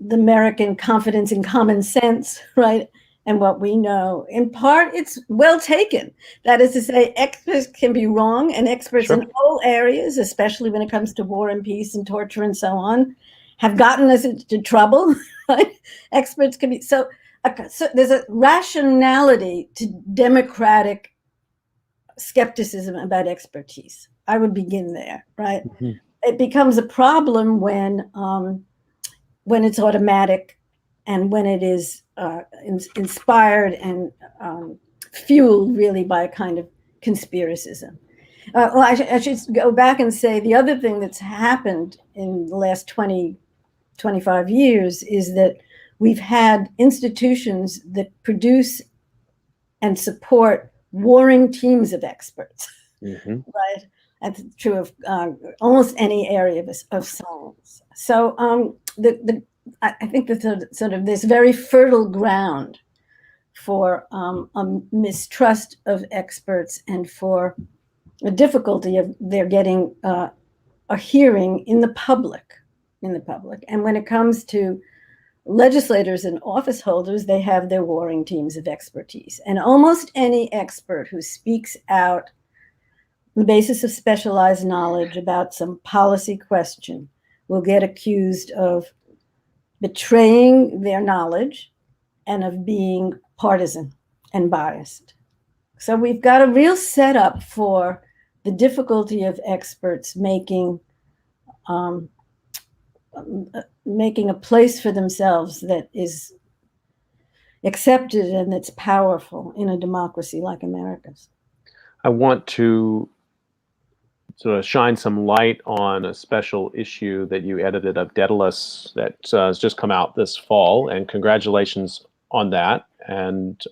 the American confidence in common sense, right? And what we know. In part, it's well taken. That is to say, experts can be wrong, and experts
Sure.
in all areas, especially when it comes to war and peace and torture and so on, have gotten us into trouble. Right? Experts can be so there's a rationality to democratic skepticism about expertise. I would begin there, right?
Mm-hmm.
It becomes a problem when it's automatic, and when it is inspired and fueled really by a kind of conspiracism. Well, I should go back and say the other thing that's happened in the last 20, 25 years is that we've had institutions that produce and support warring teams of experts,
Mm-hmm.
right? That's true of almost any area of science. So I think that sort of this very fertile ground for a mistrust of experts and for the difficulty of their getting a hearing in the public. And when it comes to legislators and office holders, they have their warring teams of expertise. And almost any expert who speaks out on the basis of specialized knowledge about some policy question will get accused of betraying their knowledge and of being partisan and biased. So we've got a real setup for the difficulty of experts making a place for themselves that is accepted and that's powerful in a democracy like America's.
I want to sort of shine some light on a special issue that you edited of Daedalus that has just come out this fall, and congratulations on that. And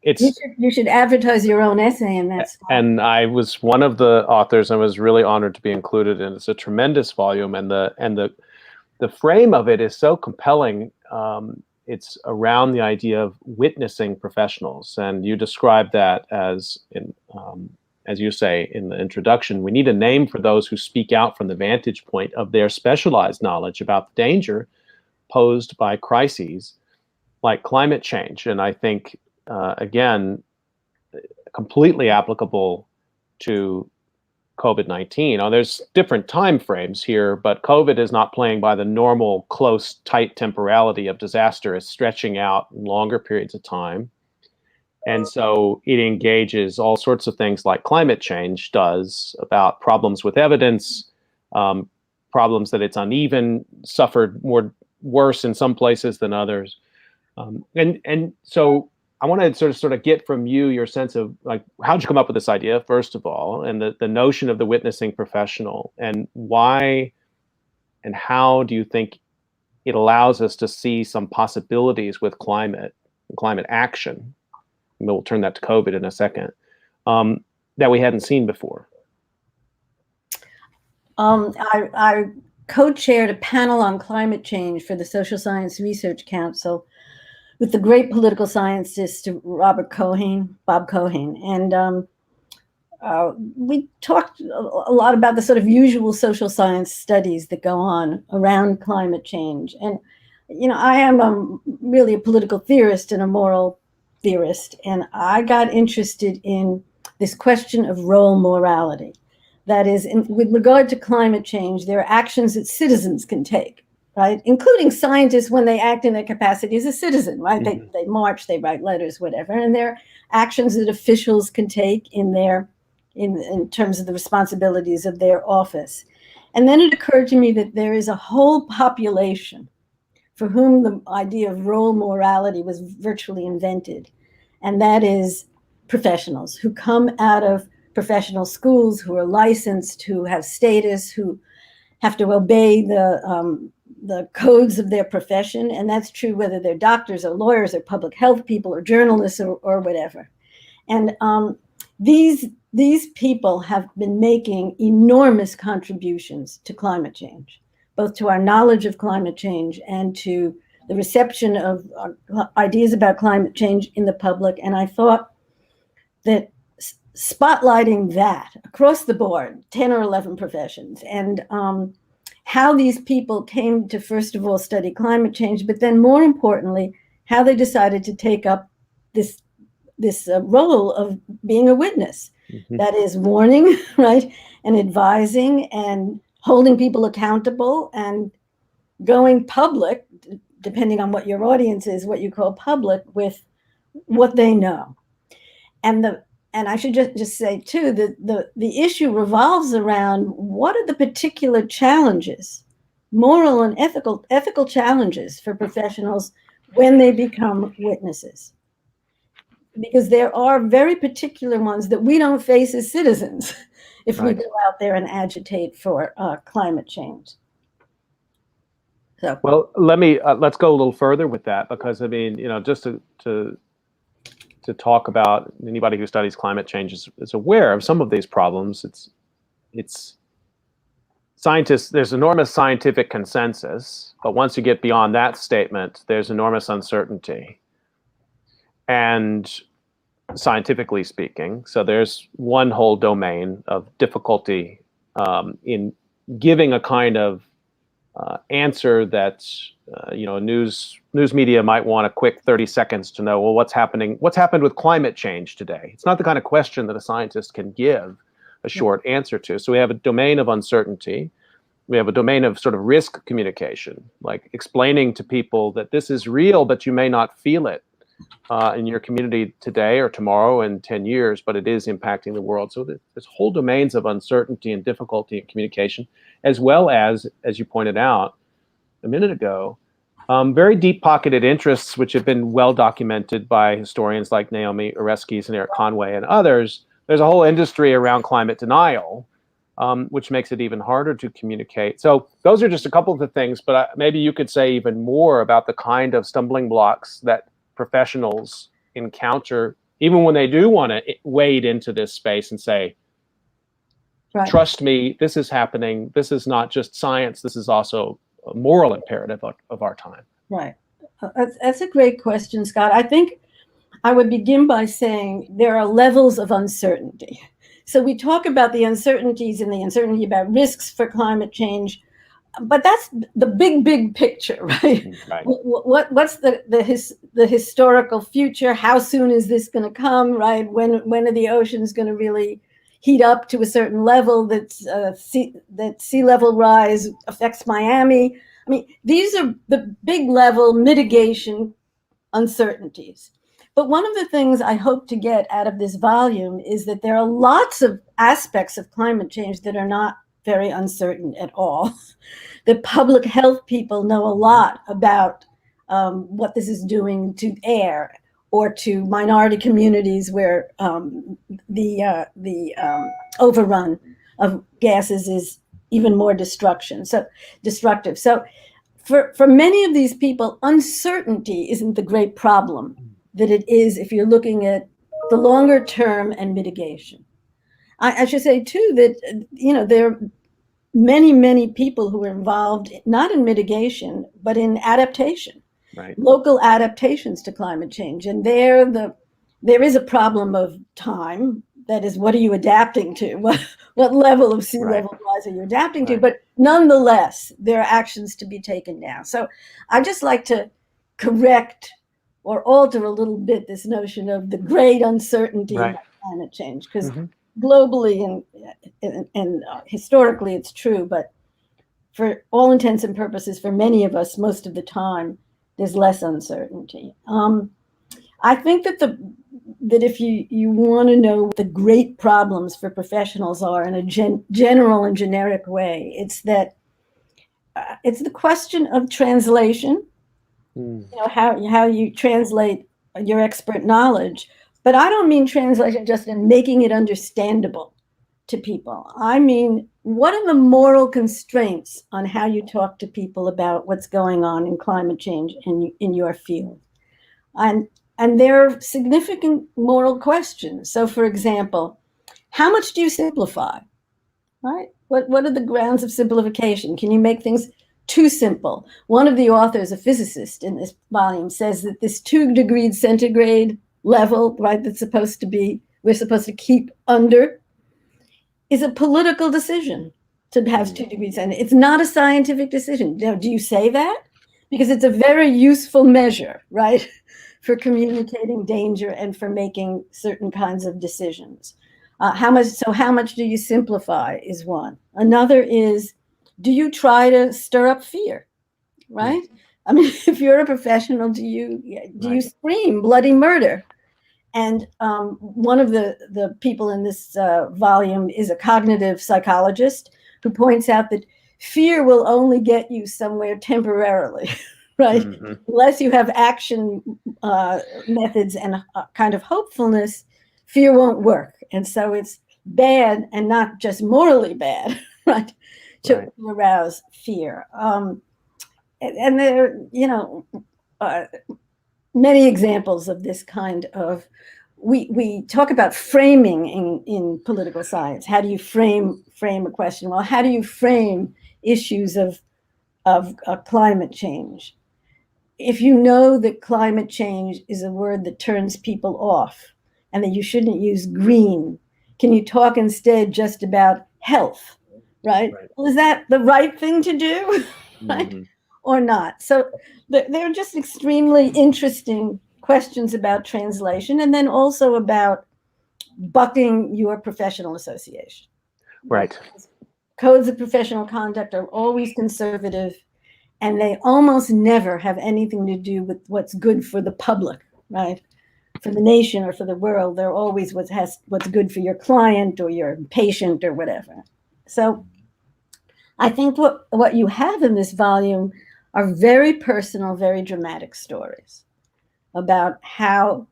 you should advertise your own essay in that style.
And I was one of the authors. I was really honored to be included, and it's a tremendous volume, and the frame of it is so compelling. It's around the idea of witnessing professionals, and you describe that as you say in the introduction, we need a name for those who speak out from the vantage point of their specialized knowledge about the danger posed by crises like climate change. And I think, again, completely applicable to COVID-19. Now, there's different time frames here, but COVID is not playing by the normal, close, tight temporality of disaster. It's stretching out longer periods of time. And so it engages all sorts of things like climate change does, about problems with evidence, problems that it's uneven, suffered worse in some places than others. And so I want to sort of get from you your sense of, like, how'd you come up with this idea, first of all, and the notion of the witnessing professional, and why and how do you think it allows us to see some possibilities with climate action? And we'll turn that to COVID in a second, that we hadn't seen before.
I co-chaired a panel on climate change for the Social Science Research Council with the great political scientist Bob Keohane, and we talked a lot about the sort of usual social science studies that go on around climate change. And, you know, I am really a political theorist and a moral theorist, and I got interested in this question of role morality. That is, with regard to climate change, there are actions that citizens can take, right? Including scientists when they act in their capacity as a citizen, right?
Mm-hmm.
They march, they write letters, whatever. And there are actions that officials can take in terms of the responsibilities of their office. And then it occurred to me that there is a whole population for whom the idea of role morality was virtually invented. And that is professionals who come out of professional schools, who are licensed, who have status, who have to obey the codes of their profession. And that's true whether they're doctors or lawyers or public health people or journalists or whatever. And these people have been making enormous contributions to climate change, both to our knowledge of climate change and to the reception of ideas about climate change in the public. And I thought that spotlighting that across the board, 10 or 11 professions, and how these people came to, first of all, study climate change, but then more importantly, how they decided to take up this role of being a witness. Mm-hmm. That is warning, right, and advising and holding people accountable and going public, depending on what your audience is, what you call public, with what they know. And I should just say, too, that the issue revolves around what are the particular challenges, moral and ethical challenges for professionals when they become witnesses. Because there are very particular ones that we don't face as citizens if we go out there and agitate for climate change. So,
well, let's go a little further with that, because I mean, you know, just to talk about, anybody who studies climate change is aware of some of these problems. It's scientists, there's enormous scientific consensus, but once you get beyond that statement, there's enormous uncertainty. And scientifically speaking, so there's one whole domain of difficulty in giving a kind of answer that news media might want a quick 30 seconds to know, well, what's happened with climate change today? It's not the kind of question that a scientist can give a short answer to. So we have a domain of uncertainty. We have a domain of sort of risk communication, like explaining to people that this is real, but you may not feel it in your community today or tomorrow in 10 years, but it is impacting the world. So there's whole domains of uncertainty and difficulty in communication, as well as you pointed out a minute ago, very deep-pocketed interests, which have been well documented by historians like Naomi Oreskes and Eric Conway and others. There's a whole industry around climate denial, which makes it even harder to communicate. So those are just a couple of the things, but maybe you could say even more about the kind of stumbling blocks that professionals encounter, even when they do want to wade into this space and say, right, trust me, this is happening. This is not just science. This is also a moral imperative of our time.
Right. That's a great question, Scott. I think I would begin by saying there are levels of uncertainty. So we talk about the uncertainties and the uncertainty about risks for climate change, but that's the big picture, right? Right. What's the historical future? How soon is this going to come, right? When are the oceans going to really heat up to a certain level that sea level rise affects Miami? I mean, these are the big level mitigation uncertainties. But one of the things I hope to get out of this volume is that there are lots of aspects of climate change that are not very uncertain at all. The public health people know a lot about what this is doing to air or to minority communities where the overrun of gases is even more destructive. So for many of these people, uncertainty isn't the great problem that it is if you're looking at the longer term and mitigation. I should say too that there are many people who are involved not in mitigation but in adaptation,
Right.
local adaptations to climate change, and there is a problem of time. That is, what are you adapting to? What level of sea
Right.
level rise are you adapting to?
Right.
But nonetheless, there are actions to be taken now. So I just like to correct or alter a little bit this notion of the great uncertainty
Right.
about climate change, because
Mhm.
globally and historically it's true, but for all intents and purposes, for many of us, most of the time, there's less uncertainty. I think that if you want to know what the great problems for professionals are in a general and generic way, it's that it's the question of translation. How you translate your expert knowledge, but I don't mean translation just in making it understandable to people. I mean, what are the moral constraints on how you talk to people about what's going on in climate change in your field? And there are significant moral questions. So, for example, how much do you simplify? Right? What are the grounds of simplification? Can you make things too simple? One of the authors, a physicist in this volume, says that this 2 degrees centigrade level, right, we're supposed to keep under, is a political decision to have 2 degrees centigrade. It's not a scientific decision. Now, do you say that? Because it's a very useful measure, right, for communicating danger and for making certain kinds of decisions. How much do you simplify is one. Another is, do you try to stir up fear, right? I mean, if you're a professional, do you scream bloody murder? And one of the people in this volume is a cognitive psychologist who points out that fear will only get you somewhere temporarily, right?
Mm-hmm.
Unless you have action methods and kind of hopefulness, fear won't work. And so it's bad, and not just morally bad, right, to arouse fear. And there are, many examples of this kind of, we talk about framing in political science. How do you frame a question? Well, how do you frame issues of climate change? If you know that climate change is a word that turns people off and that you shouldn't use green, can you talk instead just about health, right? Well, is that the right thing to do, right?
Mm-hmm.
Or not? So they're just extremely interesting questions about translation, and then also about bucking your professional association.
Right.
Codes of professional conduct are always conservative, and they almost never have anything to do with what's good for the public, right? For the nation or for the world. They're always what's good for your client or your patient or whatever. So I think what you have in this volume are very personal, very dramatic stories about how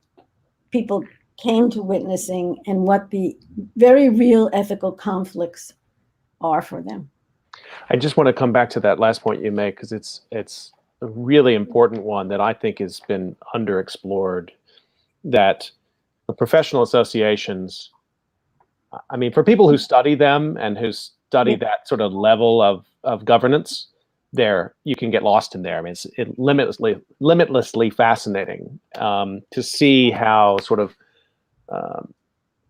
people came to witnessing and what the very real ethical conflicts are for them.
I just want to come back to that last point you make, because it's a really important one that I think has been underexplored, that the professional associations, I mean, for people who study them and who study that sort of level of governance, there you can get lost in there. I mean, it's limitlessly fascinating to see how sort of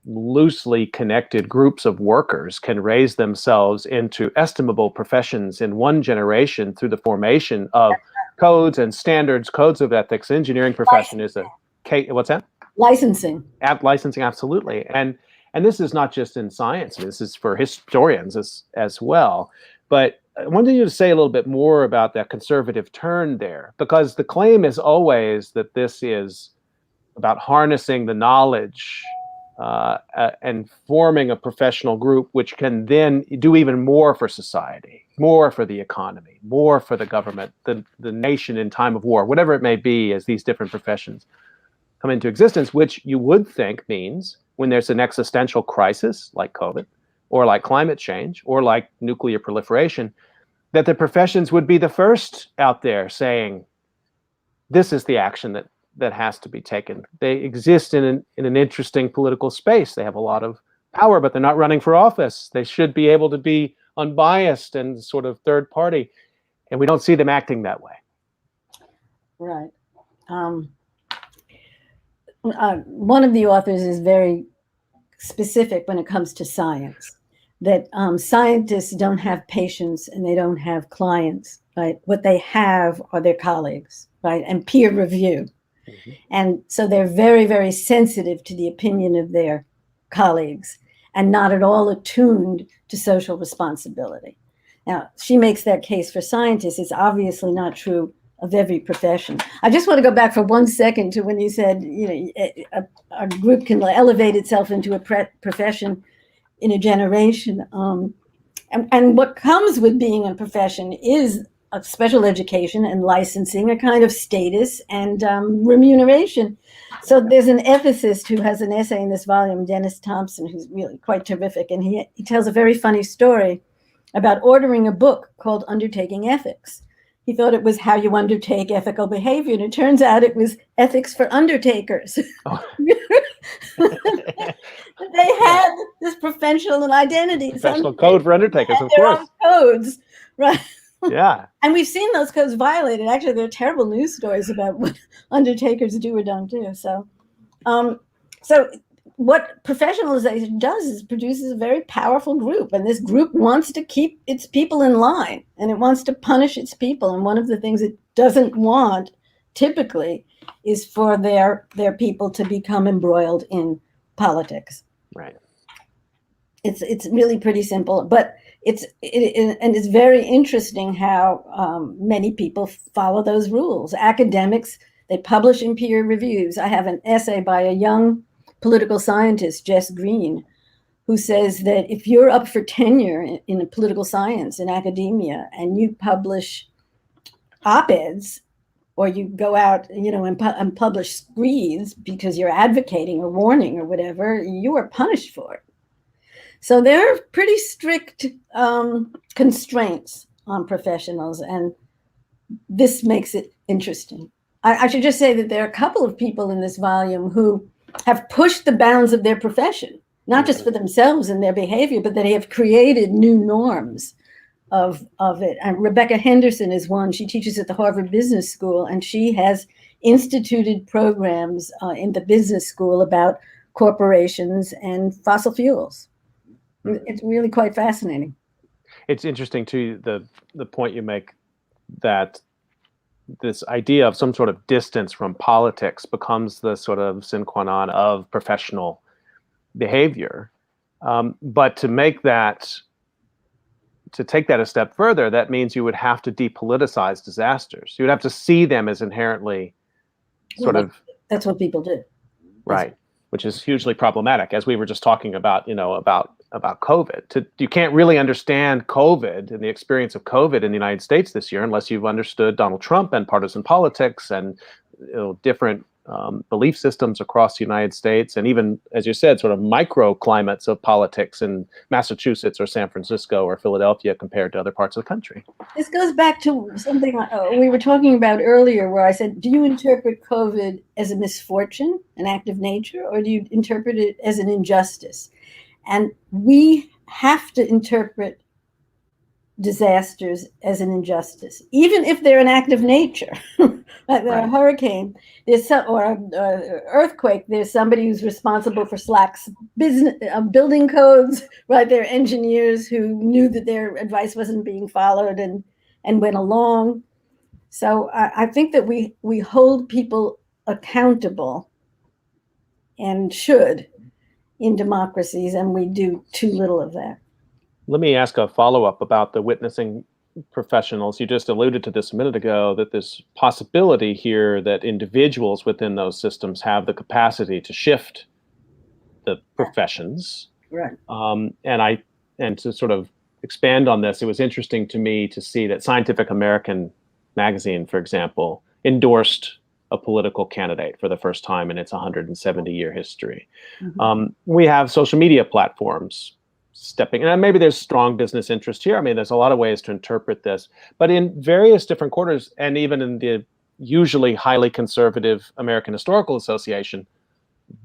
loosely connected groups of workers can raise themselves into estimable professions in one generation through the formation of codes and standards, codes of ethics. Engineering profession is what's that?
Licensing.
Licensing, absolutely. And this is not just in science. This is for historians as well. But I wanted you to say a little bit more about that conservative turn there, because the claim is always that this is about harnessing the knowledge and forming a professional group which can then do even more for society, more for the economy, more for the government, the nation in time of war, whatever it may be, as these different professions come into existence, which you would think means when there's an existential crisis like COVID, or like climate change, or like nuclear proliferation, that the professions would be the first out there saying, this is the action that has to be taken. They exist in an interesting political space. They have a lot of power, but they're not running for office. They should be able to be unbiased and sort of third party. And we don't see them acting that way.
Right. One of the authors is very specific when it comes to science, that scientists don't have patients and they don't have clients, right? What they have are their colleagues, right? And peer review. Mm-hmm. And so they're very, very sensitive to the opinion of their colleagues and not at all attuned to social responsibility. Now, she makes that case for scientists. It's obviously not true of every profession. I just want to go back for 1 second to when you said, a group can elevate itself into a profession in a generation. And what comes with being a profession is a special education and licensing, a kind of status and remuneration. So there's an ethicist who has an essay in this volume, Dennis Thompson, who's really quite terrific. And he tells a very funny story about ordering a book called Undertaking Ethics. He thought it was how you undertake ethical behavior, and it turns out it was ethics for undertakers. Oh. They had this professional identity.
Professional code for undertakers, of
their
course.
Own codes, right?
Yeah.
And we've seen those codes violated. Actually, there are terrible news stories about what undertakers do or don't do. So what professionalization does is produces a very powerful group, and this group wants to keep its people in line, and it wants to punish its people. And one of the things it doesn't want, typically, is for their people to become embroiled in politics.
Right.
It's really pretty simple, but it's very interesting how many people follow those rules. Academics, they publish in peer reviews. I have an essay by a young political scientist, Jess Green, who says that if you're up for tenure in political science in academia and you publish op-eds or you go out, and publish screeds because you're advocating or warning or whatever, you are punished for it. So there are pretty strict constraints on professionals, and this makes it interesting. I should just say that there are a couple of people in this volume who have pushed the bounds of their profession, not just for themselves and their behavior, but that they have created new norms of it. And Rebecca Henderson is one. She teaches at the Harvard Business School, and she has instituted programs in the business school about corporations and fossil fuels. It's really quite fascinating.
It's interesting, too, the point you make that this idea of some sort of distance from politics becomes the sort of sine qua non of professional behavior. But to take that a step further, that means you would have to depoliticize disasters. You would have to see them as inherently
that's what people do.
Right. Which is hugely problematic, as we were just talking about, about COVID. You can't really understand COVID and the experience of COVID in the United States this year unless you've understood Donald Trump and partisan politics and different belief systems across the United States, and even, as you said, sort of microclimates of politics in Massachusetts or San Francisco or Philadelphia compared to other parts of the country.
This goes back to something we were talking about earlier, where I said, do you interpret COVID as a misfortune, an act of nature, or do you interpret it as an injustice? And we have to interpret disasters as an injustice, even if they're an act of nature. Like a hurricane, or an earthquake, there's somebody who's responsible for slacks building codes, right? There are engineers who knew that their advice wasn't being followed and went along. So I think that we hold people accountable, and should, in democracies, and we do too little of that.
Let me ask a follow-up about the witnessing professionals. You just alluded to this a minute ago, that there's possibility here that individuals within those systems have the capacity to shift the professions.
Right.
And to sort of expand on this, it was interesting to me to see that Scientific American magazine, for example, endorsed a political candidate for the first time in its 170-year history. Mm-hmm. We have social media platforms stepping, and maybe there's strong business interest here. I mean, there's a lot of ways to interpret this, but in various different quarters, and even in the usually highly conservative American Historical Association,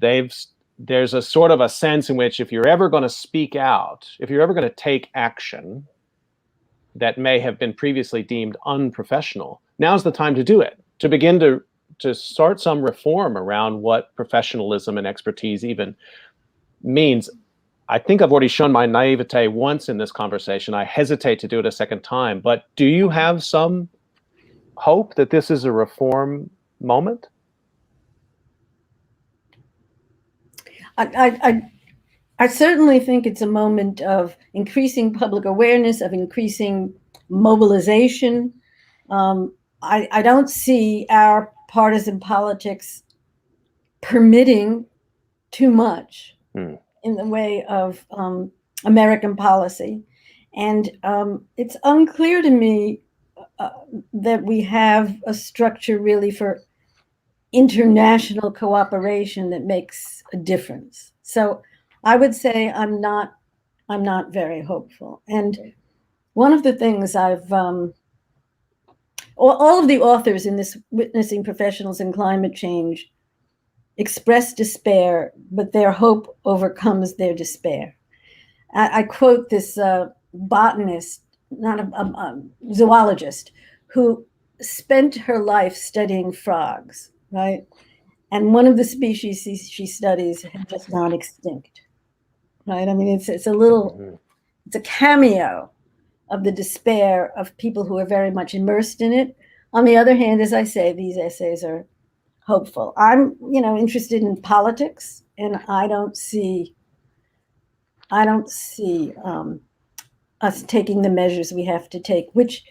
there's a sort of a sense in which if you're ever going to speak out, if you're ever going to take action that may have been previously deemed unprofessional, now's the time to do it, to begin to start some reform around what professionalism and expertise even means. I think I've already shown my naivete once in this conversation. I hesitate to do it a second time, but do you have some hope that this is a reform moment?
I certainly think it's a moment of increasing public awareness, of increasing mobilization. I don't see our partisan politics permitting too much in the way of American policy. And it's unclear to me that we have a structure really for international cooperation that makes a difference. So I would say I'm not very hopeful. And one of the things all of the authors in this Witnessing Professionals in Climate Change express despair, but their hope overcomes their despair. I quote this botanist, not a zoologist, who spent her life studying frogs, right? And one of the species she studies had just gone extinct, right? I mean, it's a little, it's a cameo of the despair of people who are very much immersed in it. On the other hand, as I say, these essays are hopeful. I'm, interested in politics, and I don't see us taking the measures we have to take, which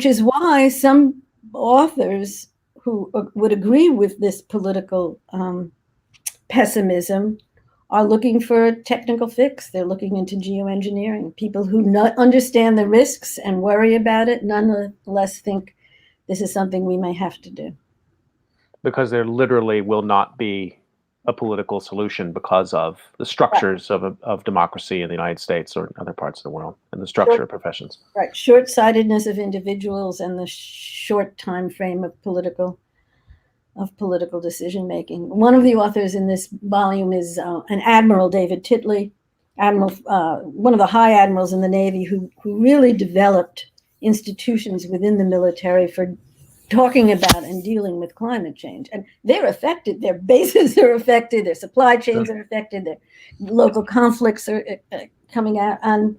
is why some authors who would agree with this political pessimism are looking for a technical fix. They're looking into geoengineering. People who understand the risks and worry about it nonetheless think this is something we may have to do.
Because there literally will not be a political solution because of the structures of democracy in the United States or in other parts of the world, and the structure of professions.
Right, short-sightedness of individuals and the short time frame of political decision-making. One of the authors in this volume is an Admiral, David Titley, one of the high admirals in the Navy who really developed institutions within the military for talking about and dealing with climate change. And they're affected, their bases are affected, their supply chains are affected, their local conflicts are coming out. And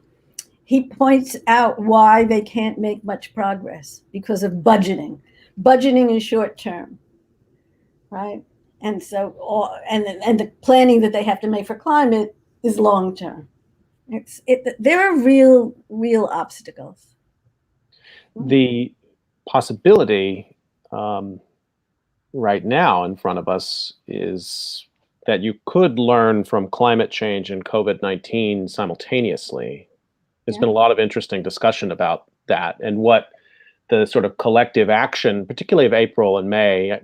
he points out why they can't make much progress because of budgeting. Budgeting is short term, right? And so, and the planning that they have to make for climate is long term. There are real obstacles.
The possibility right now in front of us is that you could learn from climate change and COVID-19 simultaneously. There's been a lot of interesting discussion about that and what the sort of collective action, particularly of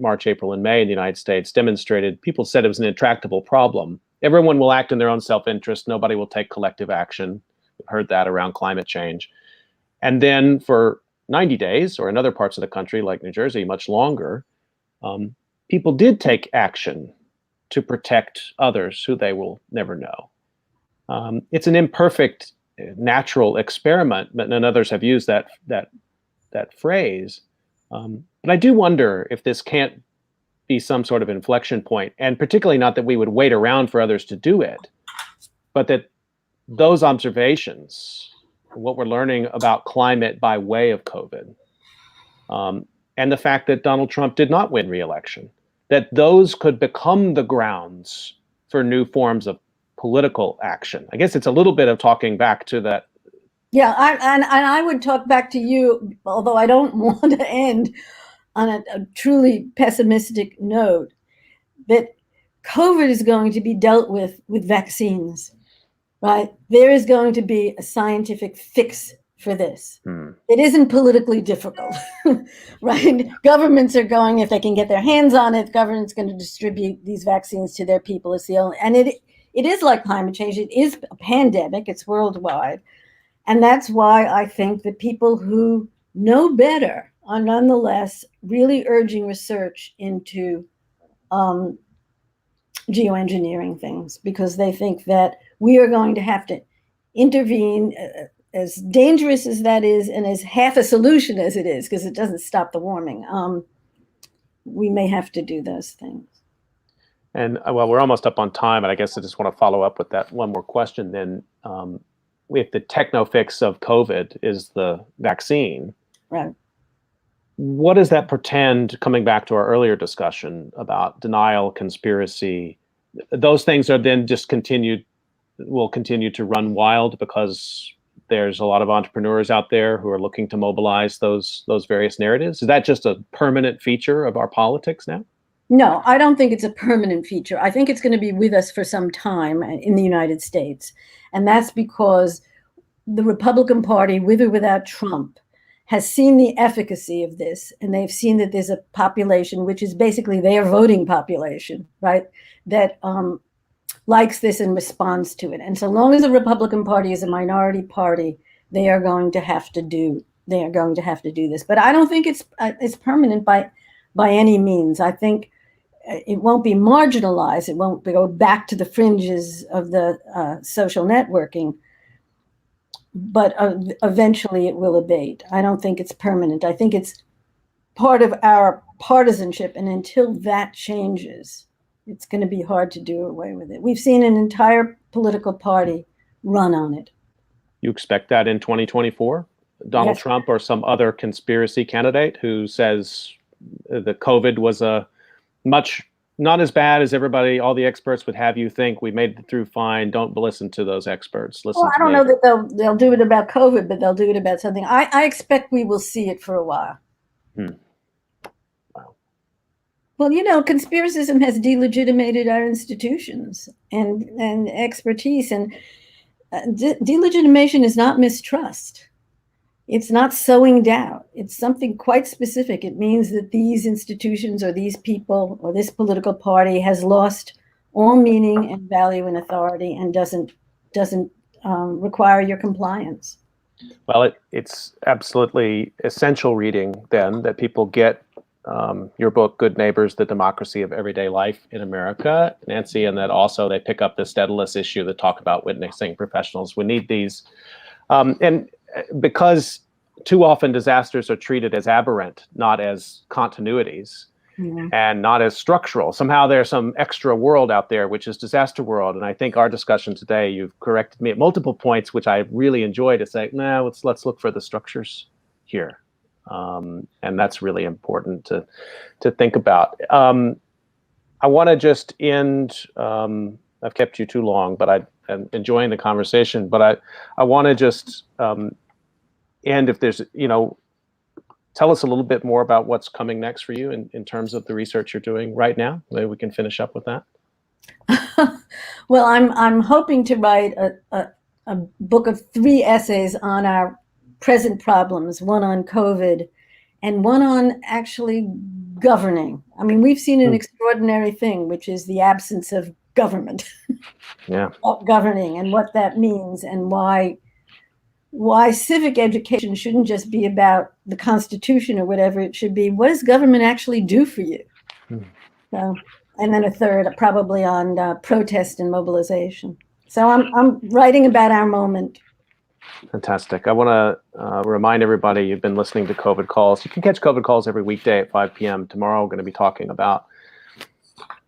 March, April, and May in the United States demonstrated. People said it was an intractable problem. Everyone will act in their own self-interest. Nobody will take collective action. We've heard that around climate change. And then for 90 days, or in other parts of the country, like New Jersey, much longer, people did take action to protect others who they will never know. It's an imperfect, natural experiment, and others have used that phrase. But I do wonder if this can't be some sort of inflection point, and particularly not that we would wait around for others to do it, but that those observations, what we're learning about climate by way of COVID, and the fact that Donald Trump did not win re-election, that those could become the grounds for new forms of political action. I guess it's a little bit of talking back to that.
Yeah, I would talk back to you, although I don't want to end on a truly pessimistic note, that COVID is going to be dealt with vaccines. Right? There is going to be a scientific fix for this. It isn't politically difficult, right? Governments are going, if they can get their hands on it, government's going to distribute these vaccines to their people. It's the only, and it is like climate change. It is a pandemic. It's worldwide. And that's why I think that people who know better are nonetheless really urging research into geoengineering things, because they think that we are going to have to intervene, as dangerous as that is, and as half a solution as it is, because it doesn't stop the warming. We may have to do those things.
And well, we're almost up on time, and I guess I just want to follow up with that one more question then. If the techno fix of COVID is the vaccine,
Right.
what does that portend, coming back to our earlier discussion about denial, conspiracy? Those things are then just will continue to run wild because there's a lot of entrepreneurs out there who are looking to mobilize those various narratives. Is that just a permanent feature of our politics now?
No, I don't think it's a permanent feature. I think it's going to be with us for some time in the United States. And that's because the Republican Party, with or without Trump, has seen the efficacy of this. And they've seen that there's a population, which is basically their voting population, right, that likes this and responds to it. And so long as the Republican Party is a minority party, they are going to have to do this. But I don't think it's permanent by any means. I think it won't be marginalized. It won't go back to the fringes of the social networking, but eventually it will abate. I don't think it's permanent. I think it's part of our partisanship, and until that changes, it's going to be hard to do away with it. We've seen an entire political party run on it.
You expect that in 2024? Donald
Yes.
Trump or some other conspiracy candidate who says that COVID was not as bad as all the experts would have you think. We made it through fine. Don't listen to those experts. Listen
Well, I don't know that they'll do it about COVID, but they'll do it about something. I expect we will see it for a while.
Wow.
Well, conspiracism has delegitimated our institutions and expertise, and delegitimation is not mistrust. It's not sowing doubt. It's something quite specific. It means that these institutions or these people or this political party has lost all meaning and value and authority and doesn't require your compliance.
Well, it's absolutely essential reading then that people get your book, Good Neighbors, The Democracy of Everyday Life in America, Nancy, and that also they pick up this Daedalus issue that talk about witnessing professionals. We need these. And because too often disasters are treated as aberrant, not as continuities, and not as structural. Somehow there's some extra world out there, which is disaster world. And I think our discussion today, you've corrected me at multiple points, which I really enjoy, to say, no, let's look for the structures here. And that's really important to think about. I want to just end, I've kept you too long, but I'm enjoying the conversation, but I want to just end, if there's, tell us a little bit more about what's coming next for you in terms of the research you're doing right now. Maybe we can finish up with that.
Well, I'm hoping to write a book of 3 essays on our present problems, one on COVID and one on actually governing. I mean, we've seen an extraordinary thing, which is the absence of government.
Yeah.
Governing and what that means, and why civic education shouldn't just be about the Constitution or whatever. It should be, what does government actually do for you? So, and then a third probably on protest and mobilization. So I'm writing about our moment.
Fantastic. I want to remind everybody you've been listening to COVID Calls. You can catch COVID Calls every weekday at 5 p.m. Tomorrow, we're going to be talking about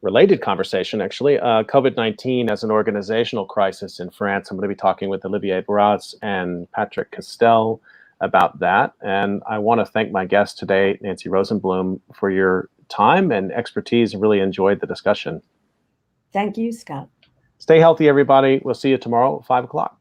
related conversation, actually, COVID-19 as an organizational crisis in France. I'm going to be talking with Olivier Bourras and Patrick Castel about that. And I want to thank my guest today, Nancy Rosenblum, for your time and expertise. I really enjoyed the discussion.
Thank you, Scott.
Stay healthy, everybody. We'll see you tomorrow at 5 o'clock.